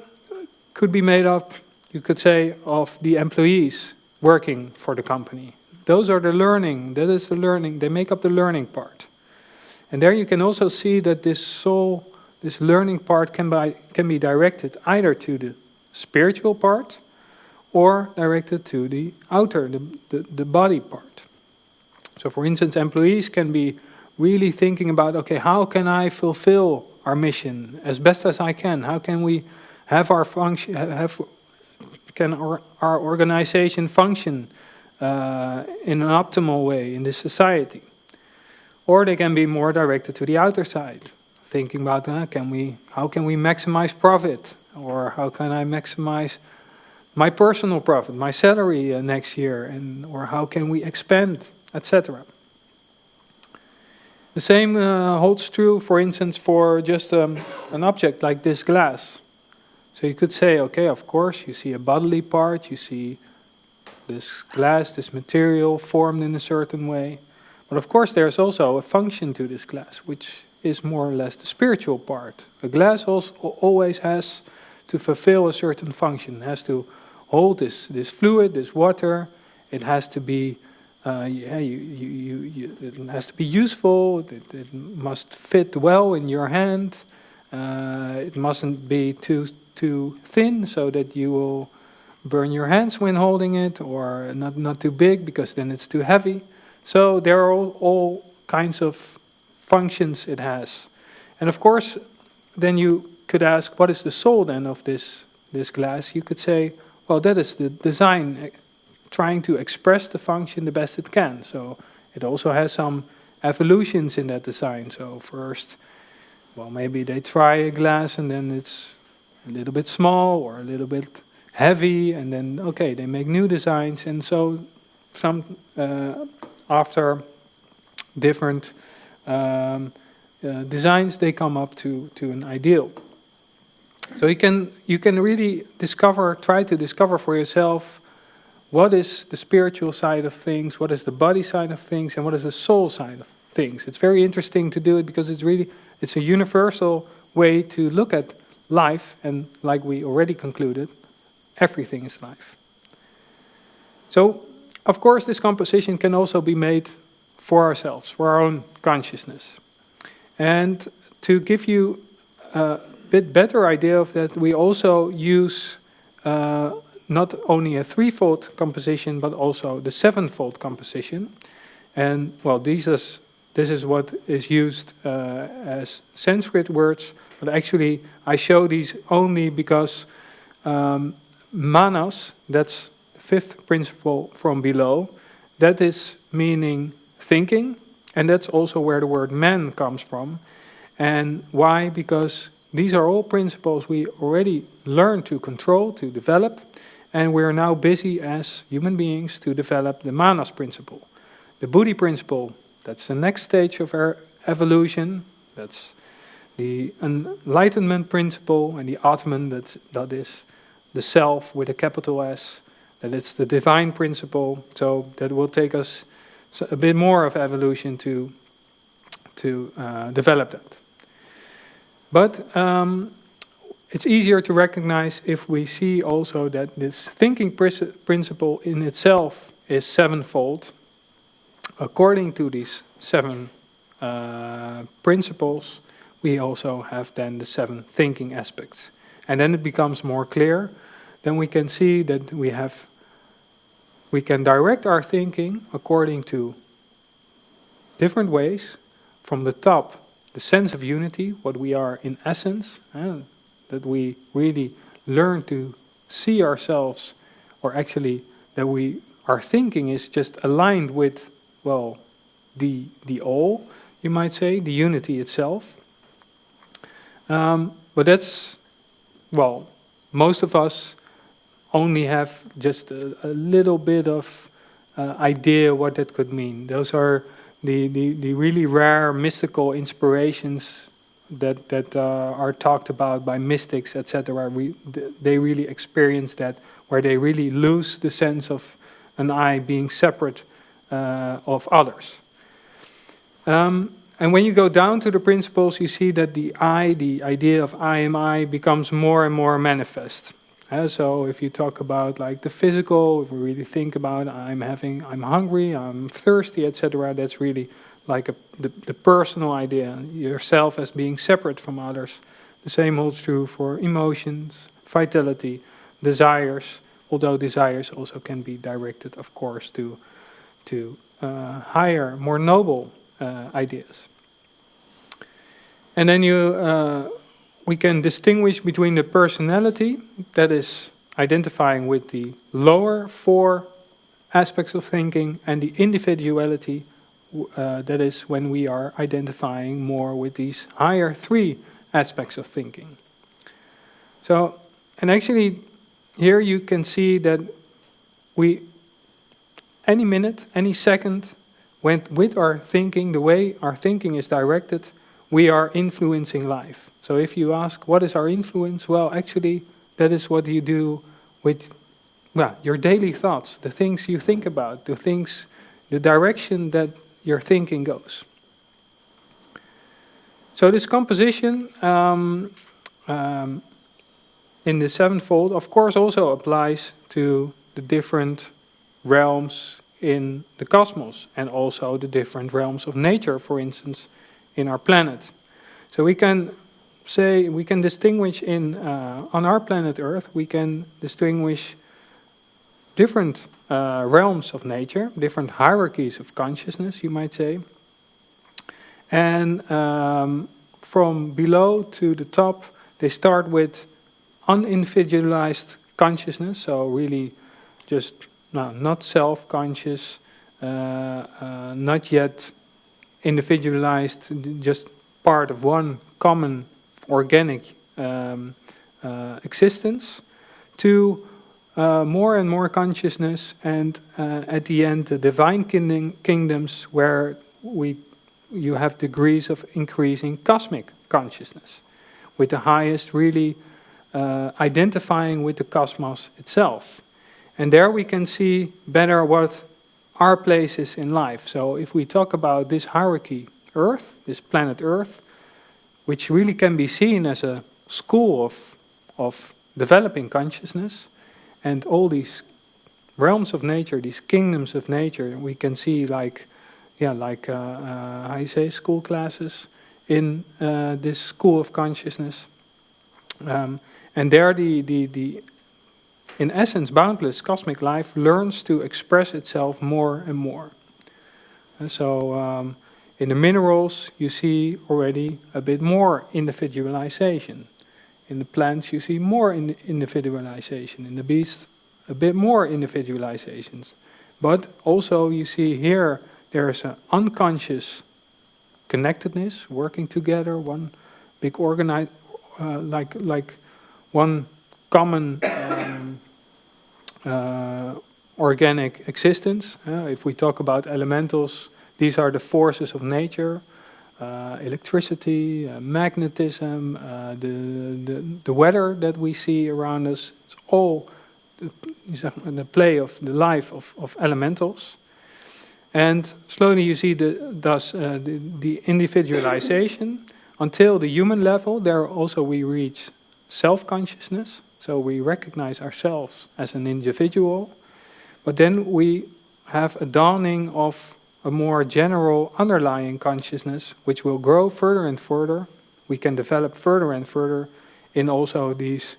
could be made up, you could say, of the employees working for the company. Those are the learning, that is the learning, they make up the learning part. And there you can also see that this soul, this learning part can be directed either to the spiritual part, or directed to the outer, the body part. So for instance, employees can be really thinking about, okay, how can I fulfill our mission as best as I can? How can we have our function, our organization function in an optimal way in this society? Or they can be more directed to the outer side, thinking about how can we maximize profit, or how can I maximize my personal profit, my salary next year, or how can we expand, etc. The same holds true, for instance, for just an object like this glass. So you could say, okay, of course, you see a bodily part, you see this glass, this material formed in a certain way. But of course, there's also a function to this glass, which is more or less the spiritual part. A glass also always has to fulfill a certain function, it has to hold this fluid, this water. It has to be, it has to be useful. It must fit well in your hand. It mustn't be too thin so that you will burn your hands when holding it, or not too big because then it's too heavy. So there are all kinds of functions it has, and of course, then you could ask, what is the soul then of this glass? You could say, well, that is the design trying to express the function the best it can. So it also has some evolutions in that design. So first, well, maybe they try a glass and then it's a little bit small or a little bit heavy, and then, okay, they make new designs. And so some after different designs, they come up to an ideal. So you can really try to discover for yourself what is the spiritual side of things, what is the body side of things, and what is the soul side of things. It's very interesting to do it because it's a universal way to look at life, and like we already concluded, everything is life. So, of course, this composition can also be made for ourselves, for our own consciousness. And to give you a bit better idea of that, we also use not only a threefold composition, but also the sevenfold composition. And well, this is what is used as Sanskrit words, but actually I show these only because manas, that's the fifth principle from below, that is meaning thinking, and that's also where the word man comes from. And why? Because these are all principles we already learned to control, to develop, and we are now busy as human beings to develop the manas principle. The buddhi principle, that's the next stage of our evolution, that's the enlightenment principle, and the Atman, that is the self with a capital S, that it's the divine principle, so that will take us a bit more of evolution to develop that. But it's easier to recognize if we see also that this thinking principle in itself is sevenfold. According to these 7 principles, we also have then the 7 thinking aspects. And then it becomes more clear. Then we can see that we can direct our thinking according to different ways. From the top, the sense of unity, what we are in essence, that we really learn to see ourselves, or actually that our thinking is just aligned with, well, the all, you might say, the unity itself. But that's, well, most of us only have just a little bit of idea what that could mean. Those are the really rare mystical inspirations that are talked about by mystics, etc. They really experience that, where they really lose the sense of an I being separate of others. And when you go down to the principles, you see that the idea of I am I, becomes more and more manifest. So if you talk about like the physical, if we really think about I'm hungry, I'm thirsty, etc., that's really like the personal idea, yourself as being separate from others. The same holds true for emotions, vitality, desires, although desires also can be directed, of course, to higher, more noble ideas. And then we can distinguish between the personality, that is identifying with the lower 4 aspects of thinking, and the individuality, that is when we are identifying more with these higher 3 aspects of thinking. So, and actually here you can see that any minute, any second, with our thinking, the way our thinking is directed, we are influencing life. So if you ask, what is our influence? Well, actually, that is what you do with your daily thoughts, the things you think about, the direction that your thinking goes. So this composition in the sevenfold, of course, also applies to the different realms in the cosmos, and also the different realms of nature, for instance, in our planet. So we can distinguish on our planet Earth, we can distinguish different realms of nature, different hierarchies of consciousness, you might say. And from below to the top, they start with unindividualized consciousness, so really just not self-conscious, not yet individualized, just part of one common organic existence, to more and more consciousness, and at the end the divine kingdoms, where you have degrees of increasing cosmic consciousness, with the highest really identifying with the cosmos itself. And there we can see better what our place is in life. So if we talk about this hierarchy, Earth, this planet Earth, which really can be seen as a school of developing consciousness, and all these realms of nature, these kingdoms of nature, we can see how you say, school classes in this school of consciousness. And there in essence, boundless cosmic life learns to express itself more and more. And so in the minerals, you see already a bit more individualization. In the plants, you see more individualization. In the beasts, a bit more individualizations. But also you see here, there is an unconscious connectedness, working together, one big organized, like one common organic existence. If we talk about elementals, these are the forces of nature, electricity, magnetism, the weather that we see around us. It's all the play of the life of elementals. And slowly you see the individualization, until the human level, there also we reach self-consciousness. So we recognize ourselves as an individual. But then we have a dawning of a more general underlying consciousness, which will grow further and further. We can develop further and further in also these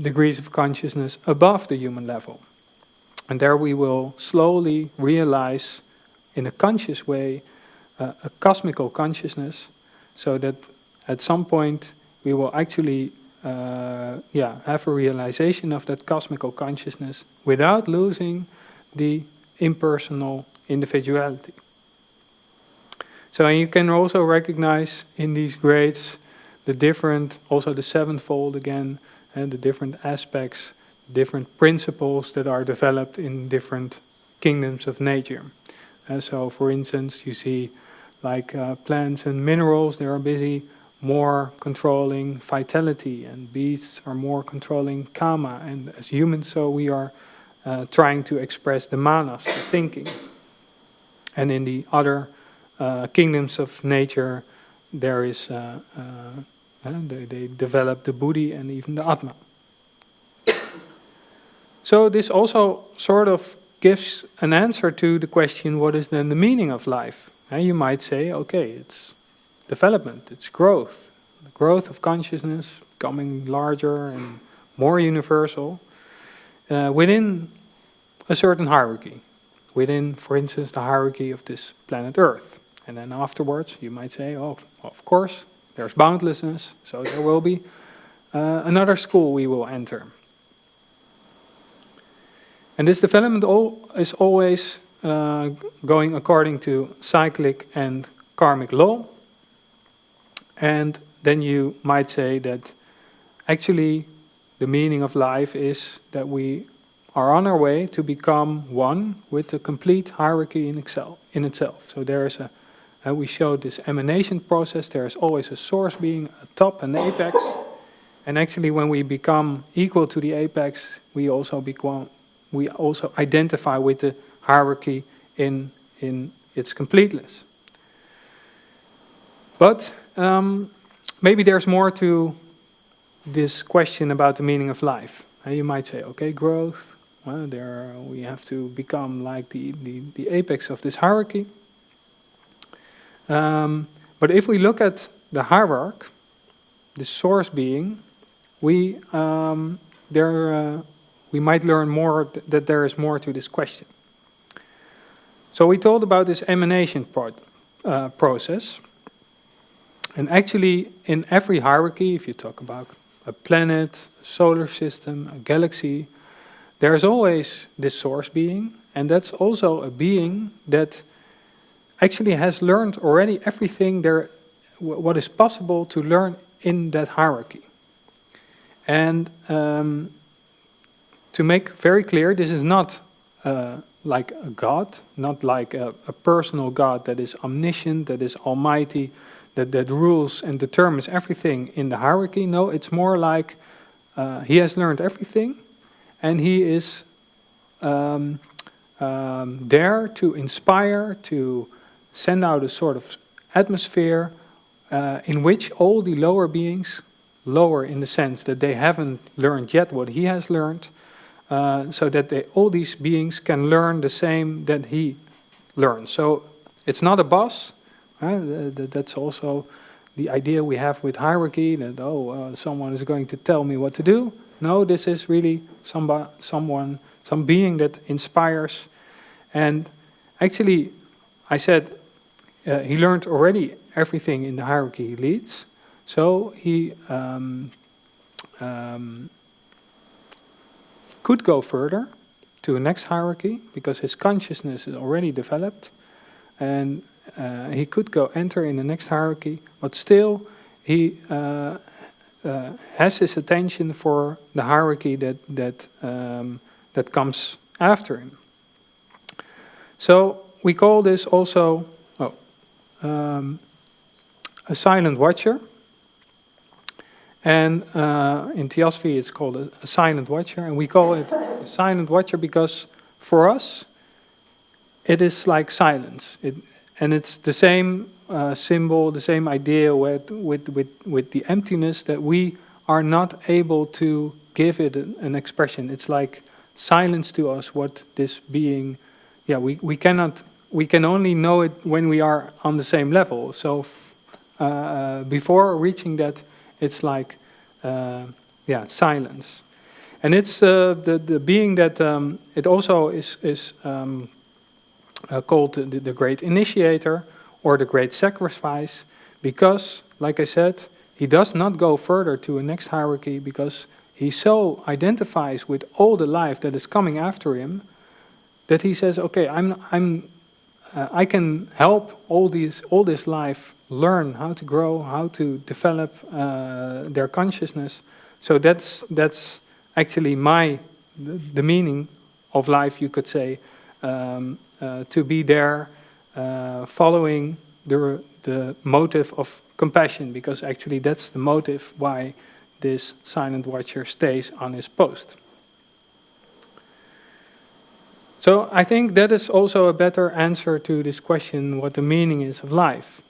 degrees of consciousness above the human level. And there we will slowly realize in a conscious way a cosmical consciousness, so that at some point we will actually have a realization of that cosmical consciousness without losing the impersonal individuality. So you can also recognize in these grades the different, also the sevenfold again, and the different aspects, different principles that are developed in different kingdoms of nature. So for instance, you see like plants and minerals, they are busy more controlling vitality, and beasts are more controlling kama, and as humans, so we are trying to express the manas, the thinking. And in the other kingdoms of nature, there is they develop the buddhi and even the atma. So this also sort of gives an answer to the question, what is then the meaning of life? And you might say, okay, it's development, it's growth. The growth of consciousness, becoming larger and more universal within a certain hierarchy. Within, for instance, the hierarchy of this planet Earth. And then afterwards, you might say, oh, of course, there's boundlessness, so there will be another school we will enter. And this development is always going according to cyclic and karmic law. And then you might say that actually the meaning of life is that we are on our way to become one with the complete hierarchy in itself. So there is we showed this emanation process, there is always a source being, a top, an apex. And actually when we become equal to the apex, we also identify with the hierarchy in its completeness. But maybe there's more to this question about the meaning of life. You might say, okay, growth, there we have to become like the apex of this hierarchy. But if we look at the hierarch, the source being, we might learn more, that there is more to this question. So we told about this emanation process. And actually, in every hierarchy, if you talk about a planet, a solar system, a galaxy, there is always this source being, and that's also a being that actually has learned already everything what is possible to learn in that hierarchy. And to make very clear, this is not like a God, not like a personal God that is omniscient, that is almighty, that rules and determines everything in the hierarchy. No, it's more like he has learned everything, and he is there to inspire, to send out a sort of atmosphere in which all the lower beings, lower in the sense that they haven't learned yet what he has learned, so that all these beings can learn the same that he learns. So it's not a boss. That's also the idea we have with hierarchy, that someone is going to tell me what to do. No, this is really some being that inspires. And actually, I said he learned already everything in the hierarchy he leads. So he could go further to the next hierarchy because his consciousness is already developed, and he could enter in the next hierarchy, but still he has his attention for the hierarchy that comes after him. So we call this also a silent watcher, and in Theosophy it's called a silent watcher, and we call it a silent watcher because for us it is like silence. And it's the same symbol, the same idea with the emptiness, that we are not able to give it an expression. It's like silence to us what this being, we can only know it when we are on the same level. So before reaching that, it's like silence. And it's the being that it also is called the great initiator or the great sacrifice, because, like I said, he does not go further to a next hierarchy because he so identifies with all the life that is coming after him that he says, okay, I can help all this life learn how to grow, how to develop their consciousness. So that's actually the meaning of life, you could say, to be there, following the motive of compassion, because actually that's the motive why this silent watcher stays on his post. So I think that is also a better answer to this question, what the meaning is of life.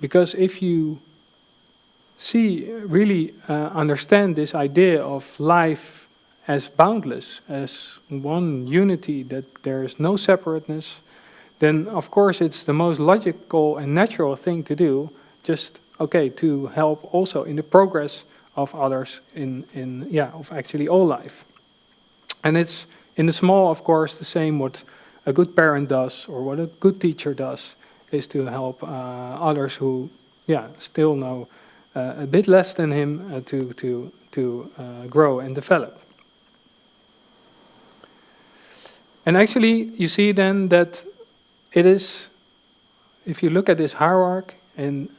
Because if you really understand this idea of life as boundless, as one unity, that there is no separateness, then of course it's the most logical and natural thing to do, just to help also in the progress of others of actually all life. And it's in the small, of course, the same what a good parent does or what a good teacher does, is to help others who still know a bit less than him to grow and develop. And actually, you see then that it is, if you look at this hierarchy, and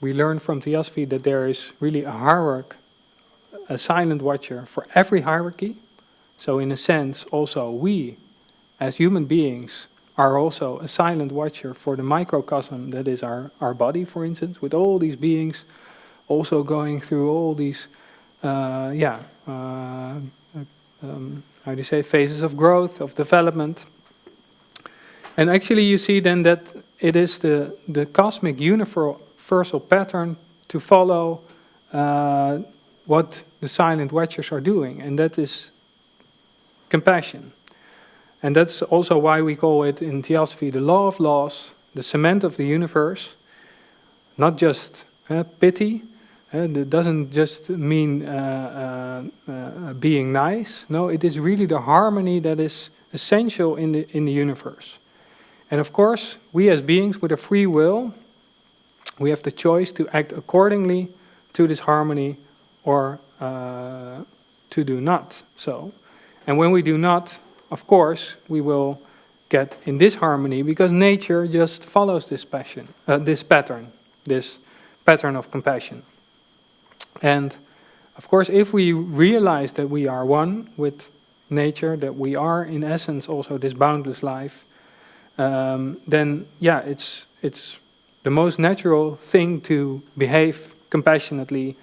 we learn from Theosophy that there is really a hierarchy, a silent watcher for every hierarchy. So in a sense, also we, as human beings, are also a silent watcher for the microcosm that is our body, for instance, with all these beings also going through all these, phases of growth, of development. And actually you see then that it is the cosmic universal pattern to follow what the silent watchers are doing, and that is compassion. And that's also why we call it in Theosophy the law of laws, the cement of the universe, not just pity. It doesn't just mean being nice. No, it is really the harmony that is essential in the universe. And of course, we as beings with a free will, we have the choice to act accordingly to this harmony or to do not so. And when we do not, of course, we will get in this harmony, because nature just follows this pattern of compassion. And of course, if we realize that we are one with nature, that we are in essence also this boundless life, then it's the most natural thing to behave compassionately,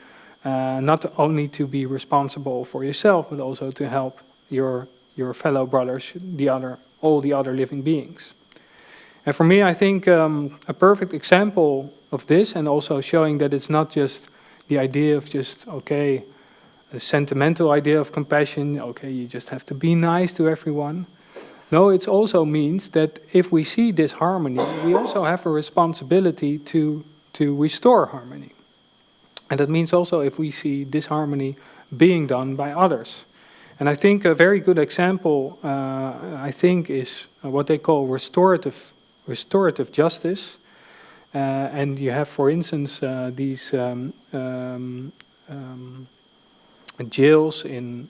not only to be responsible for yourself, but also to help your fellow brothers, all the other living beings. And for me, I think a perfect example of this, and also showing that it's not just the idea of just, a sentimental idea of compassion, you just have to be nice to everyone. No, it also means that if we see this harmony, we also have a responsibility to restore harmony. And that means also if we see disharmony being done by others. And I think a very good example, is what they call restorative justice. And you have, for instance, these jails in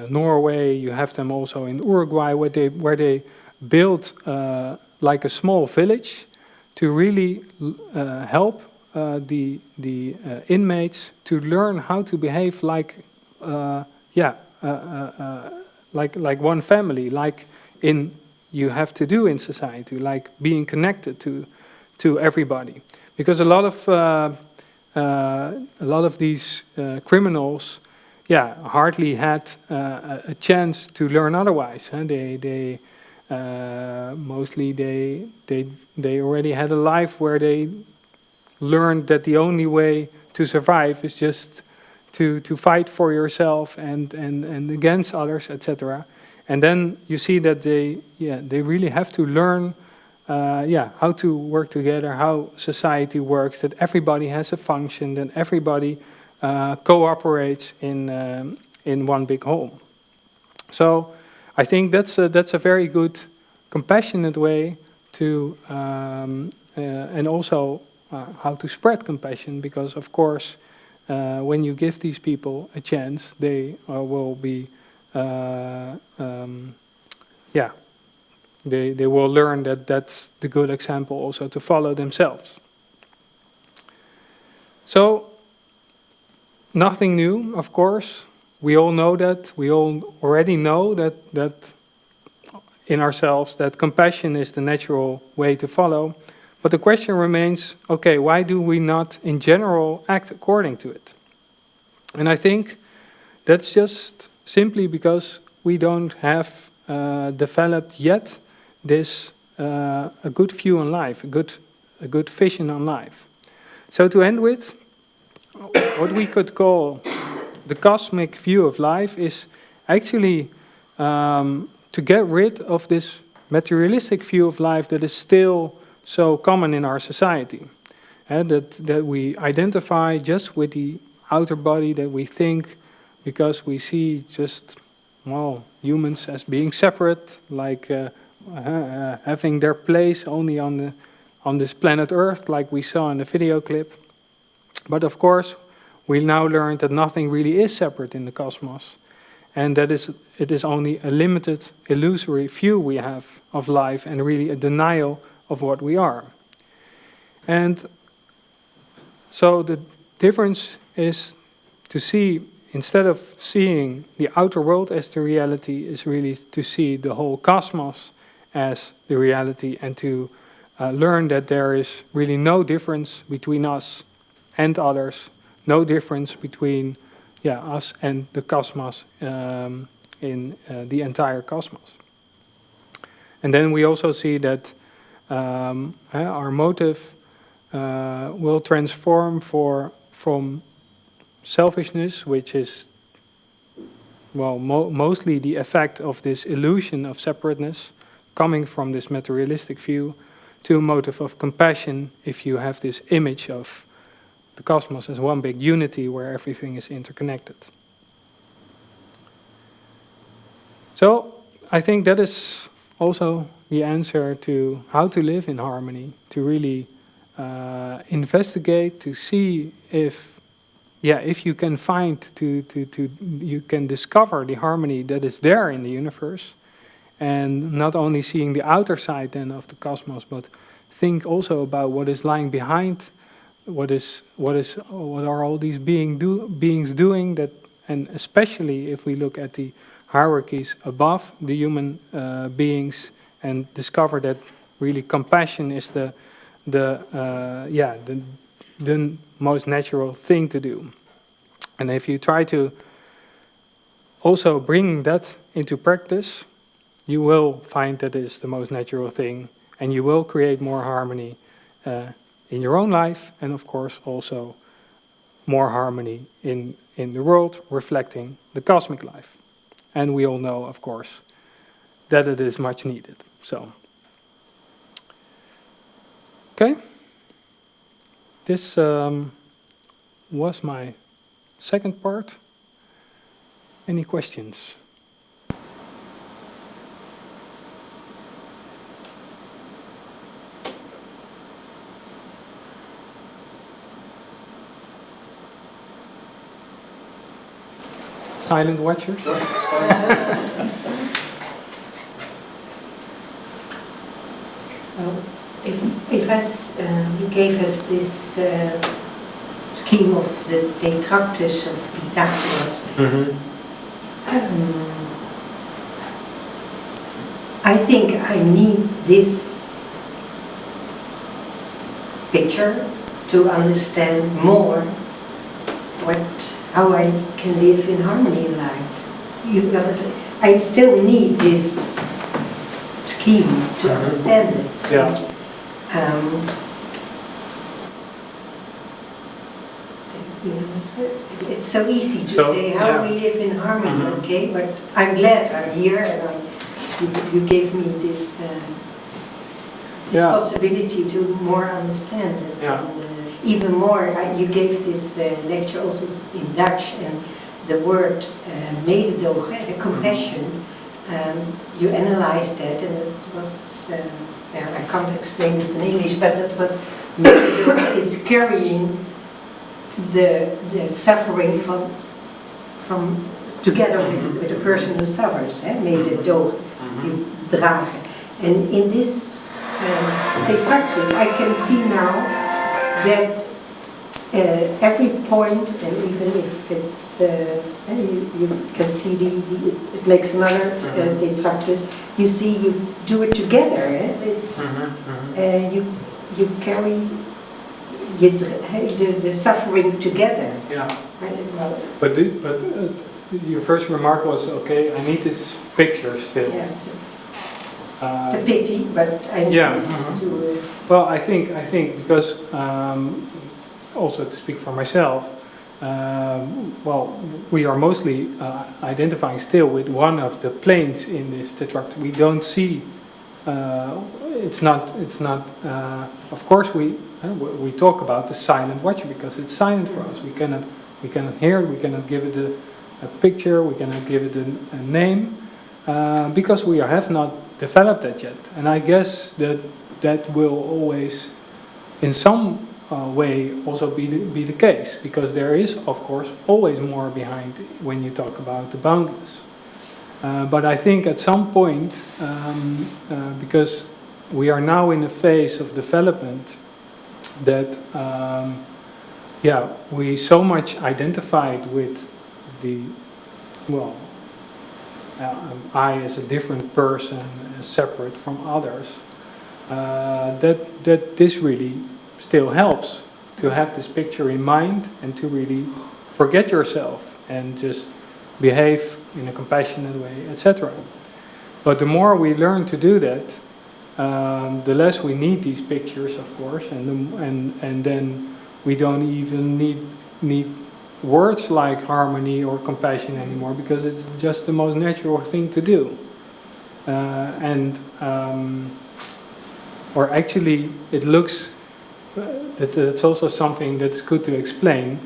Norway. You have them also in Uruguay, where they build like a small village to really help the inmates to learn how to behave like one family, like you have to do in society, like being connected to everybody. Because a lot of these criminals, hardly had a chance to learn otherwise. They Mostly they already had a life where they learned that the only way to survive is just to fight for yourself and against others, etc. And then you see that they really have to learn how to work together, how society works, that everybody has a function, that everybody cooperates in one big whole. So I think that's a very good, compassionate way to, and also how to spread compassion, because of course, when you give these people a chance, they will be, they will learn that that's the good example also to follow themselves. So, nothing new, of course. We all know that. We all already know that in ourselves that compassion is the natural way to follow. But the question remains, okay, why do we not in general act according to it? And I think that's just simply because we don't have developed yet this a good view on life, a good vision on life. So to end with, what we could call the cosmic view of life is actually to get rid of this materialistic view of life that is still so common in our society. And that we identify just with the outer body, that we think because we see just, well, humans as being separate, like having their place only on this planet Earth, like we saw in the video clip. But of course, we now learned that nothing really is separate in the cosmos, and that it is only a limited, illusory view we have of life, and really a denial of what we are. And so the difference is to see, instead of seeing the outer world as the reality, is really to see the whole cosmos as the reality, and to learn that there is really no difference between us and others, no difference between us and the cosmos in the entire cosmos. And then we also see that our motive will transform from selfishness, which is, well, mostly the effect of this illusion of separateness coming from this materialistic view, to a motive of compassion if you have this image of the cosmos as one big unity where everything is interconnected. So I think that is also the answer to how to live in harmony, to really investigate, to see if you can find, you can discover the harmony that is there in the universe, and not only seeing the outer side then of the cosmos, but think also about what is lying behind, what are all these beings doing, that, and especially if we look at the hierarchies above the human beings, and discover that really compassion is the most natural thing to do. And if you try to also bring that into practice, you will find that it's the most natural thing, and you will create more harmony in your own life, and of course also more harmony in the world, reflecting the cosmic life. And we all know, of course, that it is much needed. So, okay, this was my second part. Any questions? Silent watchers? If as you gave us this scheme of the detractors of Pythagoras, I think I need this picture to understand more how I can live in harmony in life. I still need this scheme to understand it. Yeah. It's so easy to So, say how yeah. we live in harmony, Mhm. okay? But I'm glad I'm here and you gave me this Yeah. possibility to more understand it. Yeah. And, even more, you gave this lecture also in Dutch, and the word mededogen, compassion, you analyzed that, and it was, I can't explain this in English, but it was, mededogen is carrying the suffering from together with the person who suffers, mededogen, you dragen. And in this practice, I can see now that every point, and even if it's, you can see it makes another detractors, you see you do it together. It's, you carry the suffering together. Yeah. Well, But your first remark was, okay, I need this picture still. yeah, it's a pity, but I need Yeah. to. Well, I think because also to speak for myself, well, we are mostly identifying still with one of the planes in this tetractylon. We don't see. It's not. Of course, we talk about the silent watcher because it's silent for us. We cannot hear it. We cannot give it a picture. We cannot give it a name because we have not developed that yet. And I guess that will always, in some way, also be the case, because there is, of course, always more behind when you talk about the boundless. But I think at some point, because we are now in a phase of development that, we so much identified with the, well, I as a different person, separate from others, that this really still helps to have this picture in mind and to really forget yourself and just behave in a compassionate way, etc. But the more we learn to do that, the less we need these pictures, of course, and then we don't even need words like harmony or compassion anymore, because it's just the most natural thing to do. Or actually, it looks that it's also something that's good to explain.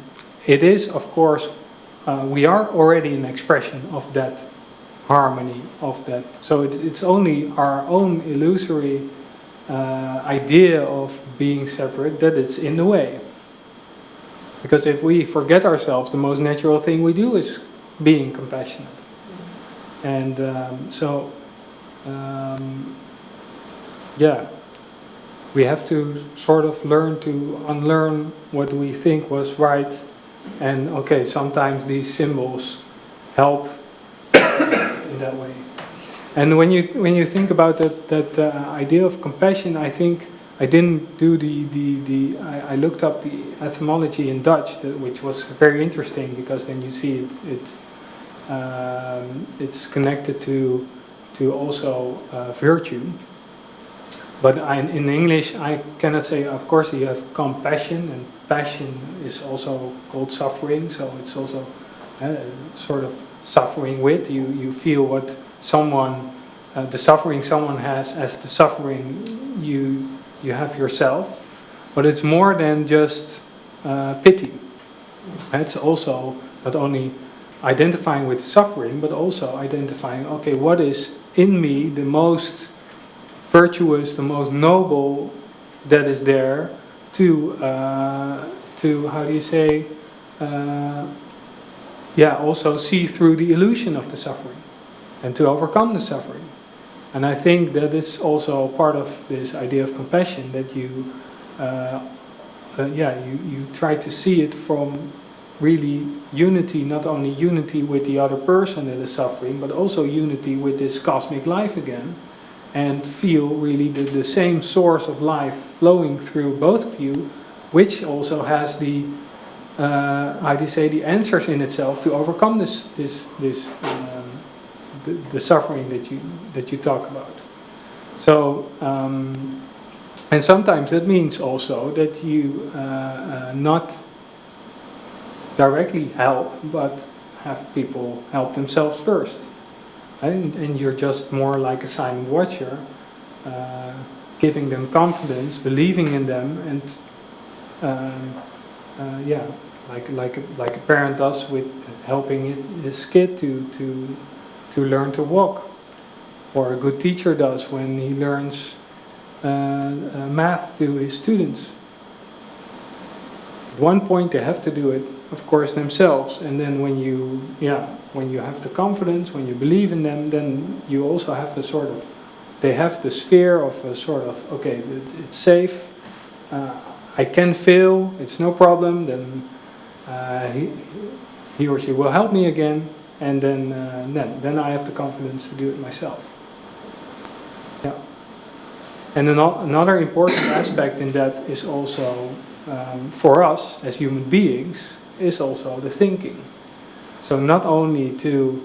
It is, of course, we are already an expression of that harmony, of that. So it's only our own illusory idea of being separate that it's in the way. Because if we forget ourselves, the most natural thing we do is being compassionate. And we have to sort of learn to unlearn what we think was right. And okay, sometimes these symbols help in that way. And when you think about that idea of compassion, I think I didn't do I looked up the etymology in Dutch, which was very interesting, because then you see it's connected to also virtue. But in English, I cannot say. Of course, you have compassion, and passion is also called suffering. So it's also sort of suffering with. You feel what someone, the suffering someone has, as the suffering you have yourself. But it's more than just pity. It's also not only identifying with suffering, but also identifying, okay, what is in me the most virtuous, the most noble that is there to how do you say, also see through the illusion of the suffering and to overcome the suffering. And I think that is also part of this idea of compassion, that you try to see it from really unity, not only unity with the other person that is suffering, but also unity with this cosmic life again, and feel really the same source of life flowing through both of you, which also has the answers in itself to overcome the suffering that you talk about. So, and sometimes that means also that you not directly help, but have people help themselves first. And you're just more like a silent watcher, giving them confidence, believing in them, and yeah, like a parent does with helping his kid to learn to walk, or a good teacher does when he learns math to his students. At one point they have to do it, of course, themselves, and then when you have the confidence, when you believe in them, then you also have a sort of, they have the sphere of a sort of, okay, it's safe, I can fail, it's no problem, then he or she will help me again, and then I have the confidence to do it myself. Yeah. And another important aspect in that is also, for us as human beings, is also the thinking. So not only to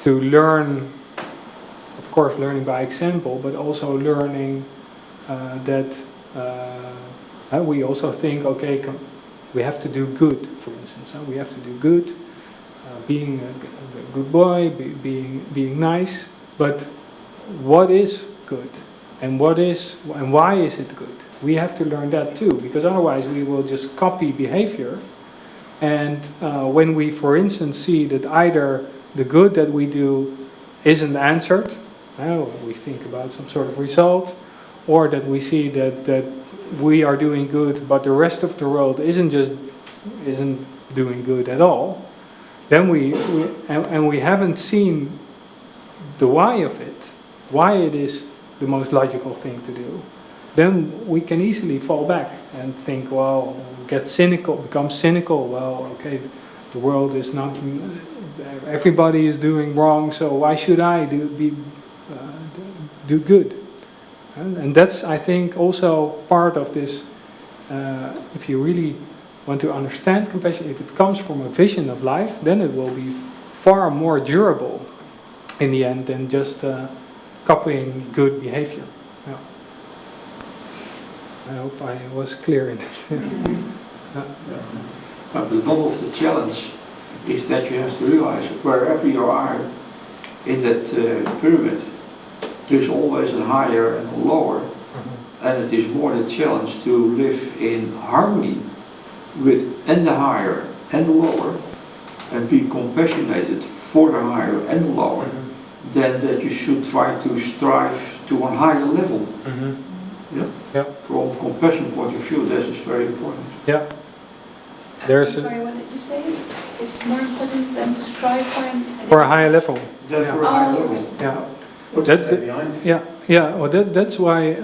learn, of course, learning by example, but also learning that we also think, okay, we have to do good, for instance. We have to do good, being a good boy, being nice. But what is good, and why is it good? We have to learn that too, because otherwise we will just copy behavior. And when we, for instance, see that either the good that we do isn't answered, we think about some sort of result, or that we see that we are doing good, but the rest of the world isn't doing good at all, then we haven't seen the why of it, why it is the most logical thing to do, then we can easily fall back and think, well, get cynical, become cynical. Well, okay, the world is not, everybody is doing wrong, so why should I do good? And that's, I think, also part of this. If you really want to understand compassion, if it comes from a vision of life, then it will be far more durable in the end than just copying good behavior. Yeah. I hope I was clear in it. But one of the challenge is that you have to realize that wherever you are in that pyramid, there's always a higher and a lower, and it is more the challenge to live in harmony with and the higher and the lower, and be compassionated for the higher and the lower, than that you should try to strive to a higher level. Yeah? Yeah. From a compassion point of view, that is very important. Yeah. Sorry, what did you say? It's more important than to strive for a higher level. Then for a higher level. Yeah. What's that behind? Yeah. Well, that's why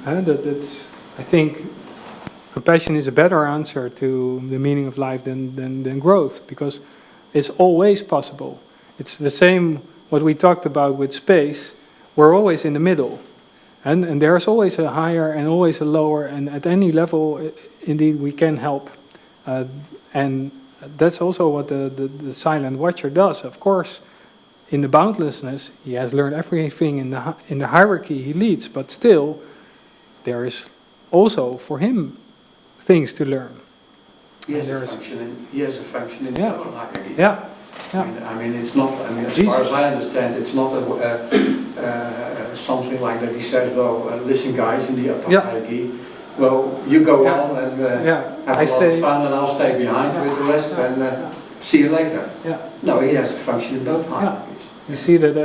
that's. I think compassion is a better answer to the meaning of life than growth, because it's always possible. It's the same what we talked about with space. We're always in the middle, and there's always a higher and always a lower, and at any level, indeed, we can help, and that's also what the silent watcher does. Of course, in the boundlessness, he has learned everything in the hierarchy he leads, but still, there is also for him things to learn. He has a function in the other hierarchy. Yeah. Yeah. I mean, it's not. I mean, as far as I understand, it's not something like that. He says, "Well, listen, guys, in the upper hierarchy, well, you go on and have a lot of fun, and I'll stay behind with the rest, and see you later." Yeah. No, he has a function in both hierarchies. You see that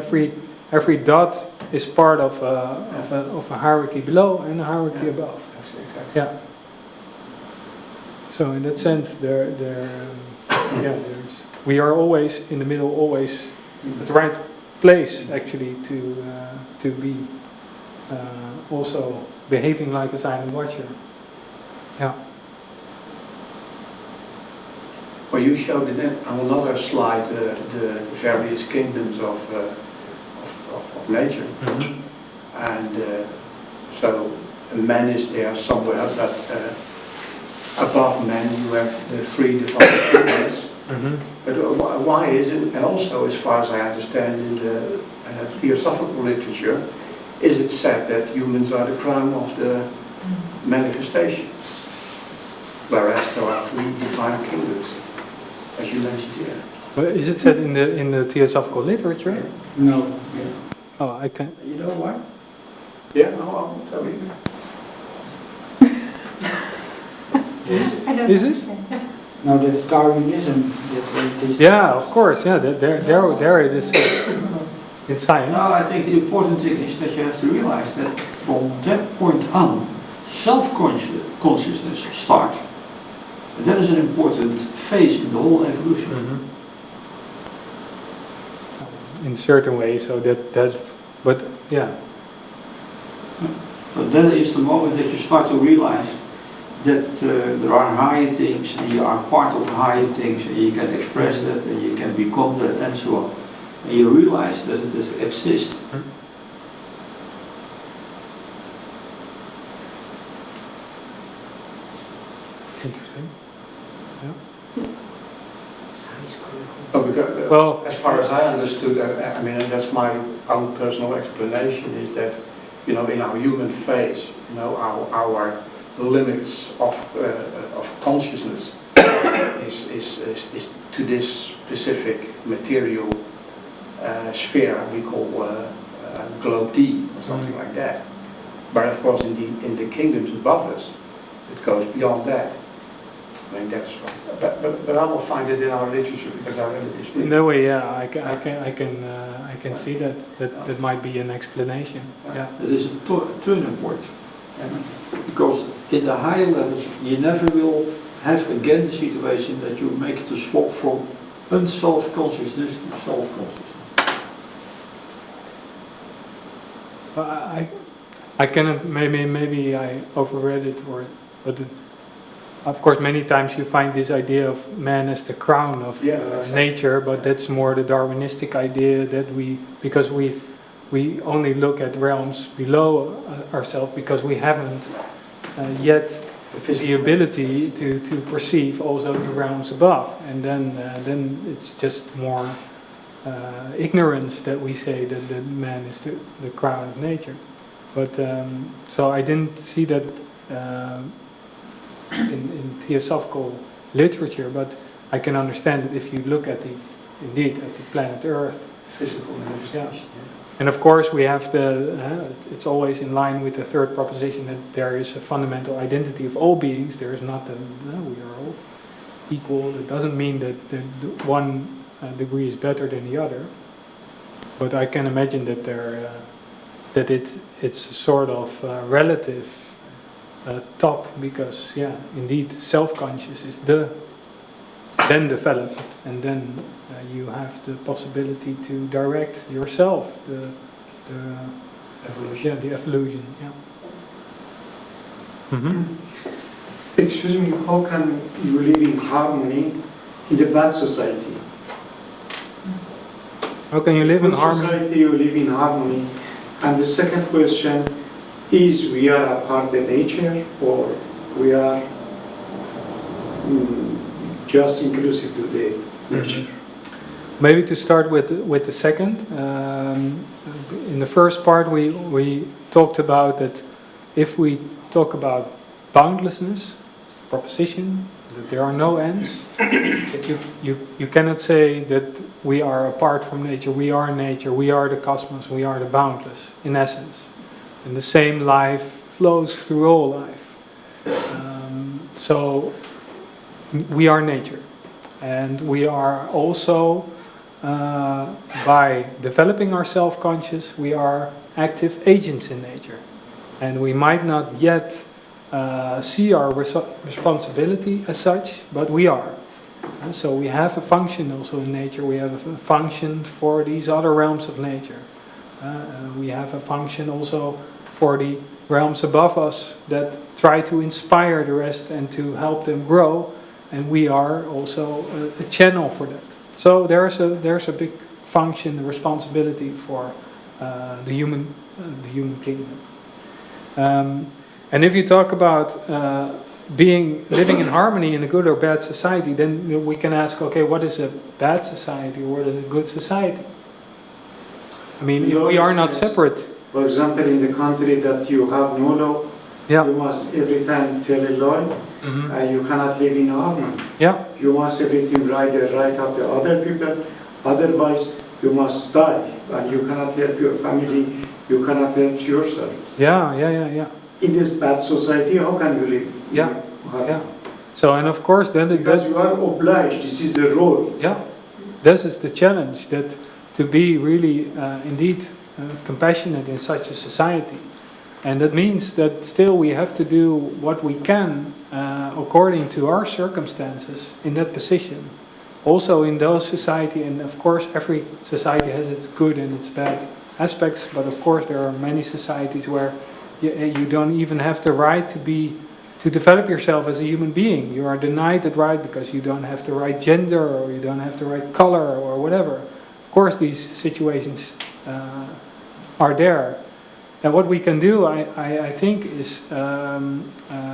every dot is part of a hierarchy below and a hierarchy above. Exactly. Yeah. So in that sense, we are always in the middle, always at the right place, actually, to be also behaving like a silent watcher. Yeah. Well, you showed it on another slide, the various kingdoms of nature, and so man is there somewhere, but above man you have the three divine kingdoms. But why is it, and also as far as I understand in the Theosophical literature, is it said that humans are the crown of the manifestation, whereas there are three divine kingdoms, as you mentioned here. But is it said in the Theosophical literature? No. Oh, I can. You know why? Yeah, I'll tell you. I don't Is it? understand. No, that's Darwinism. That it is Yeah, of course. Yeah, there it is in science. No, I think the important thing is that you have to realize that from that point on, self-consciousness starts. And that is an important phase in the whole evolution. In certain ways, so that's, but yeah. So that is the moment that you start to realize that there are higher things and you are part of higher things and you can express that and you can become that and so on. And you realize that it exists. Interesting. Yeah. Oh, because, Well, as far as I understood, I mean, and that's my own personal explanation, is that, you know, in our human phase, you know, our limits of consciousness is to this specific material sphere we call globe D or something like that. But of course, in the kingdoms above us, it goes beyond that. I mean, that's right. But I will find it in our literature because I read it this week. in that way, yeah, I can see that might be an explanation. Yeah. It is a turning point. Because in the higher levels you never will have again the situation that you make the swap from unself-consciousness to self-consciousness. I cannot, maybe I overread it, but of course many times you find this idea of man as the crown of Exactly. nature, but that's more the Darwinistic idea that because we only look at realms below ourselves because we haven't yet the ability to perceive also the realms above, and then it's just more ignorance that we say that man is the crown of nature. But so I didn't see that in Theosophical literature, but I can understand it if you look at the planet Earth. Physical manifestation. And of course we have it's always in line with the third proposition that there is a fundamental identity of all beings. There is not we are all equal. It doesn't mean that the one degree is better than the other. But I can imagine that it's a sort of relative top, because indeed self-conscious is then developed, and then you have the possibility to direct yourself the evolution. The evolution. Excuse me, how can you live in harmony in the bad society? How can you live in Good harmony? society, you live in harmony. And the second question is, we are a part of the nature, or we are just inclusive to the nature? Maybe to start with the second. In the first part, we talked about that if we talk about boundlessness, it's the proposition that there are no ends. That you cannot say that we are apart from nature. We are the cosmos. We are the boundless, in essence. And the same life flows through all life. So we are nature, and we are also. By developing our self-conscious, we are active agents in nature, and we might not yet see our responsibility as such, but we are. So we have a function also in nature. We have a function for these other realms of nature. We have a function also for the realms above us that try to inspire the rest and to help them grow, and we are also a channel for that. So there's a big function, a responsibility for the human kingdom. And if you talk about living in harmony in a good or bad society, then we can ask, okay, what is a bad society or what is a good society? I mean, if we are not separate. For example, in the country that you have no law, Yeah. you must every time tell a lie, you cannot live in harmony. Yeah. You must everything right the right of the other people, otherwise you must die, and you cannot help your family, you cannot help yourself. Yeah. In this bad society, how can you live? Yeah. Yeah. So, and of course, then Because you are obliged, this is the role. Yeah, this is the challenge, that to be really indeed compassionate in such a society. And that means that still we have to do what we can according to our circumstances in that position. Also in those society, and of course every society has its good and its bad aspects, but of course there are many societies where you don't even have the right to develop yourself as a human being. You are denied that right because you don't have the right gender, or you don't have the right color, or whatever. Of course these situations are there. And what we can do, I think, is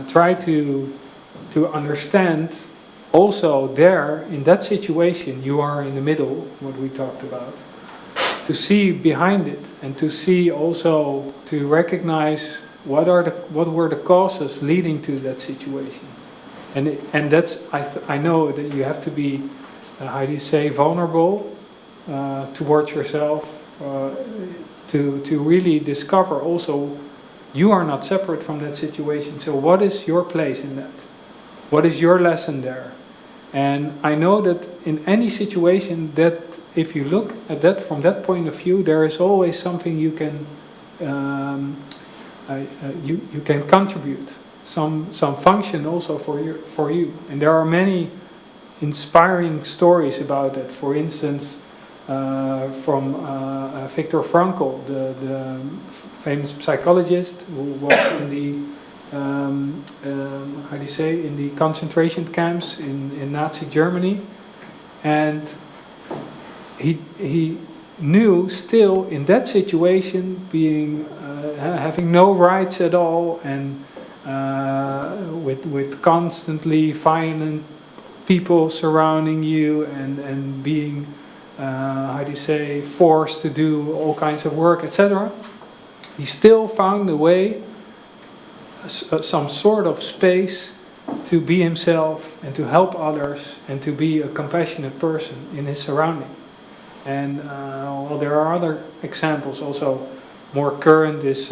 try to understand also there, in that situation, you are in the middle, what we talked about. To see behind it, and to see also, to recognize what were the causes leading to that situation. And that's, I know that you have to be, how do you say, vulnerable towards yourself, to really discover also you are not separate from that situation. So what is your place in that? What is your lesson there? And I know that in any situation, that if you look at that from that point of view, there is always something you can you can contribute, some function also for you. And there are many inspiring stories about that. For instance, from Viktor Frankl, the famous psychologist who was in the how do you say, in the concentration camps in Nazi Germany, and he knew still in that situation, being having no rights at all, and with constantly violent people surrounding you, and being how do you say, forced to do all kinds of work, etc. He still found a way, some sort of space to be himself and to help others and to be a compassionate person in his surrounding. And well, there are other examples also. More current is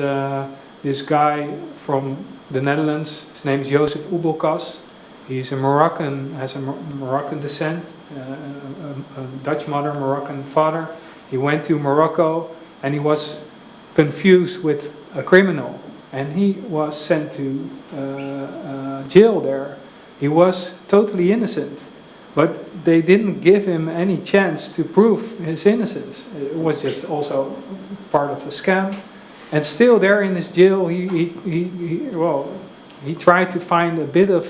this guy from the Netherlands. His name is Joseph Oebelkas. He's a Moroccan, has a Moroccan descent, a Dutch mother, Moroccan father. He went to Morocco and he was confused with a criminal, and he was sent to jail there. He was totally innocent, but they didn't give him any chance to prove his innocence. It was just also part of a scam. And still there in his jail, he tried to find a bit of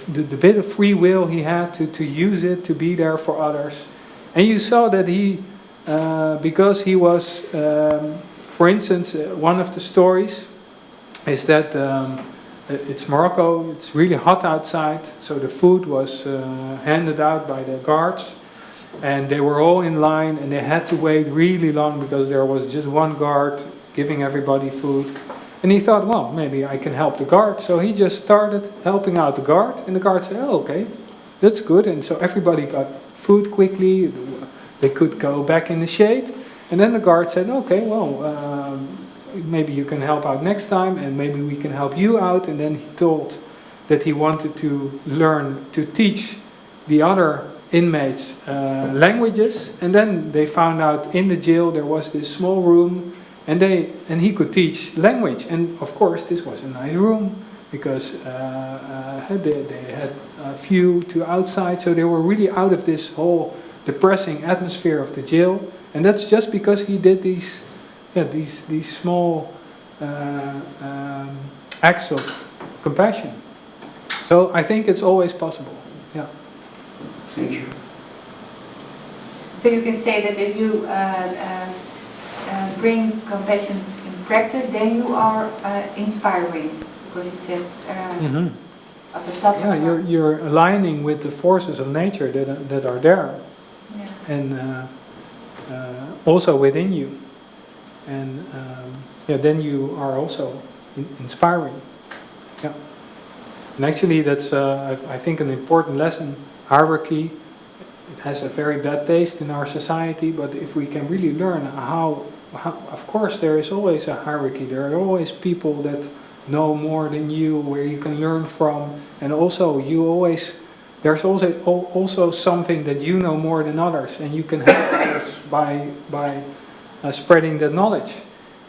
the bit of free will he had to use it to be there for others. And you saw that he, because he was, for instance, one of the stories is that it's Morocco, it's really hot outside, so the food was handed out by the guards, and they were all in line, and they had to wait really long because there was just one guard giving everybody food. And he thought, well, maybe I can help the guard. So he just started helping out the guard, and the guard said, oh, okay, that's good. And so everybody got food quickly, they could go back in the shade. And then the guard said, okay, well, maybe you can help out next time, and maybe we can help you out. And then he told that he wanted to learn to teach the other inmates languages. And then they found out in the jail there was this small room, and he could teach language. And of course this was a nice room, because they had a view to outside, so they were really out of this whole depressing atmosphere of the jail. And that's just because he did these small acts of compassion. So I think it's always possible. Yeah. Thank you. So you can say that if you bring compassion in practice, then you are inspiring, because you said at the top. Yeah, you're aligning with the forces of nature that are there, Yeah. and also within you, and then you are also inspiring. Yeah, and actually that's I think an important lesson. Hierarchy, it has a very bad taste in our society, but if we can really learn how of course there is always a hierarchy. There are always people that know more than you, where you can learn from, and also there's also something that you know more than others, and you can help others by spreading that knowledge.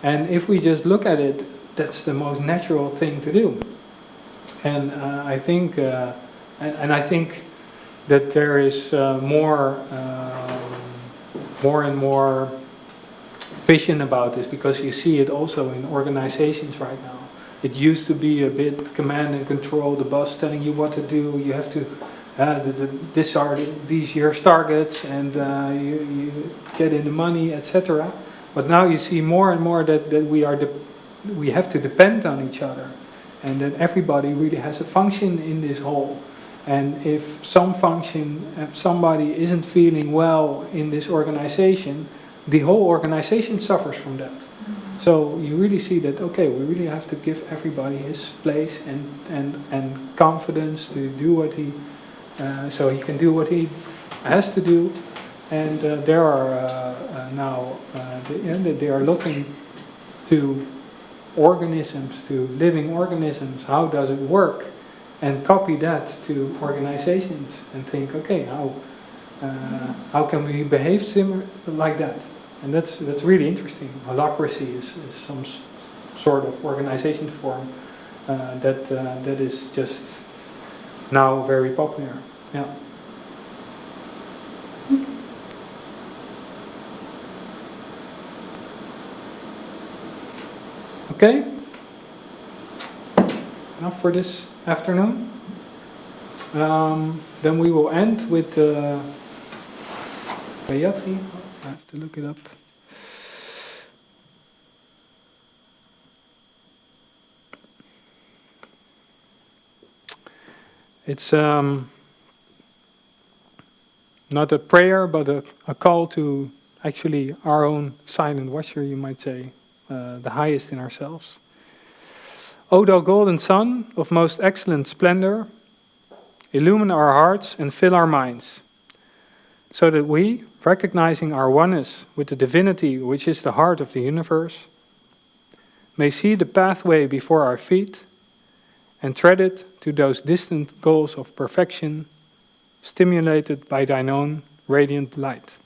And if we just look at it, that's the most natural thing to do. And I think I think that there is more and more vision about this, because you see it also in organizations right now. It used to be a bit command and control, the boss telling you what to do, you have to, these are these year's targets, and you get in the money, etc. But now you see more and more that we have to depend on each other, and that everybody really has a function in this whole. And if somebody isn't feeling well in this organization, the whole organization suffers from that. So you really see that, okay, we really have to give everybody his place and confidence to do what so he can do what he has to do. And there are now, they are looking to organisms, to living organisms, how does it work? And copy that to organizations and think, okay, how can we behave similar like that? And that's really interesting. Holacracy is some sort of organization form that is just now very popular. Yeah. Okay. Enough for this afternoon. Then we will end with Gayatri. I have to look it up. It's not a prayer, but a call to actually our own silent watcher, you might say, the highest in ourselves. O thou golden sun of most excellent splendor, illumine our hearts and fill our minds, so that we, recognizing our oneness with the divinity which is the heart of the universe, may see the pathway before our feet and tread it to those distant goals of perfection, stimulated by thine own radiant light.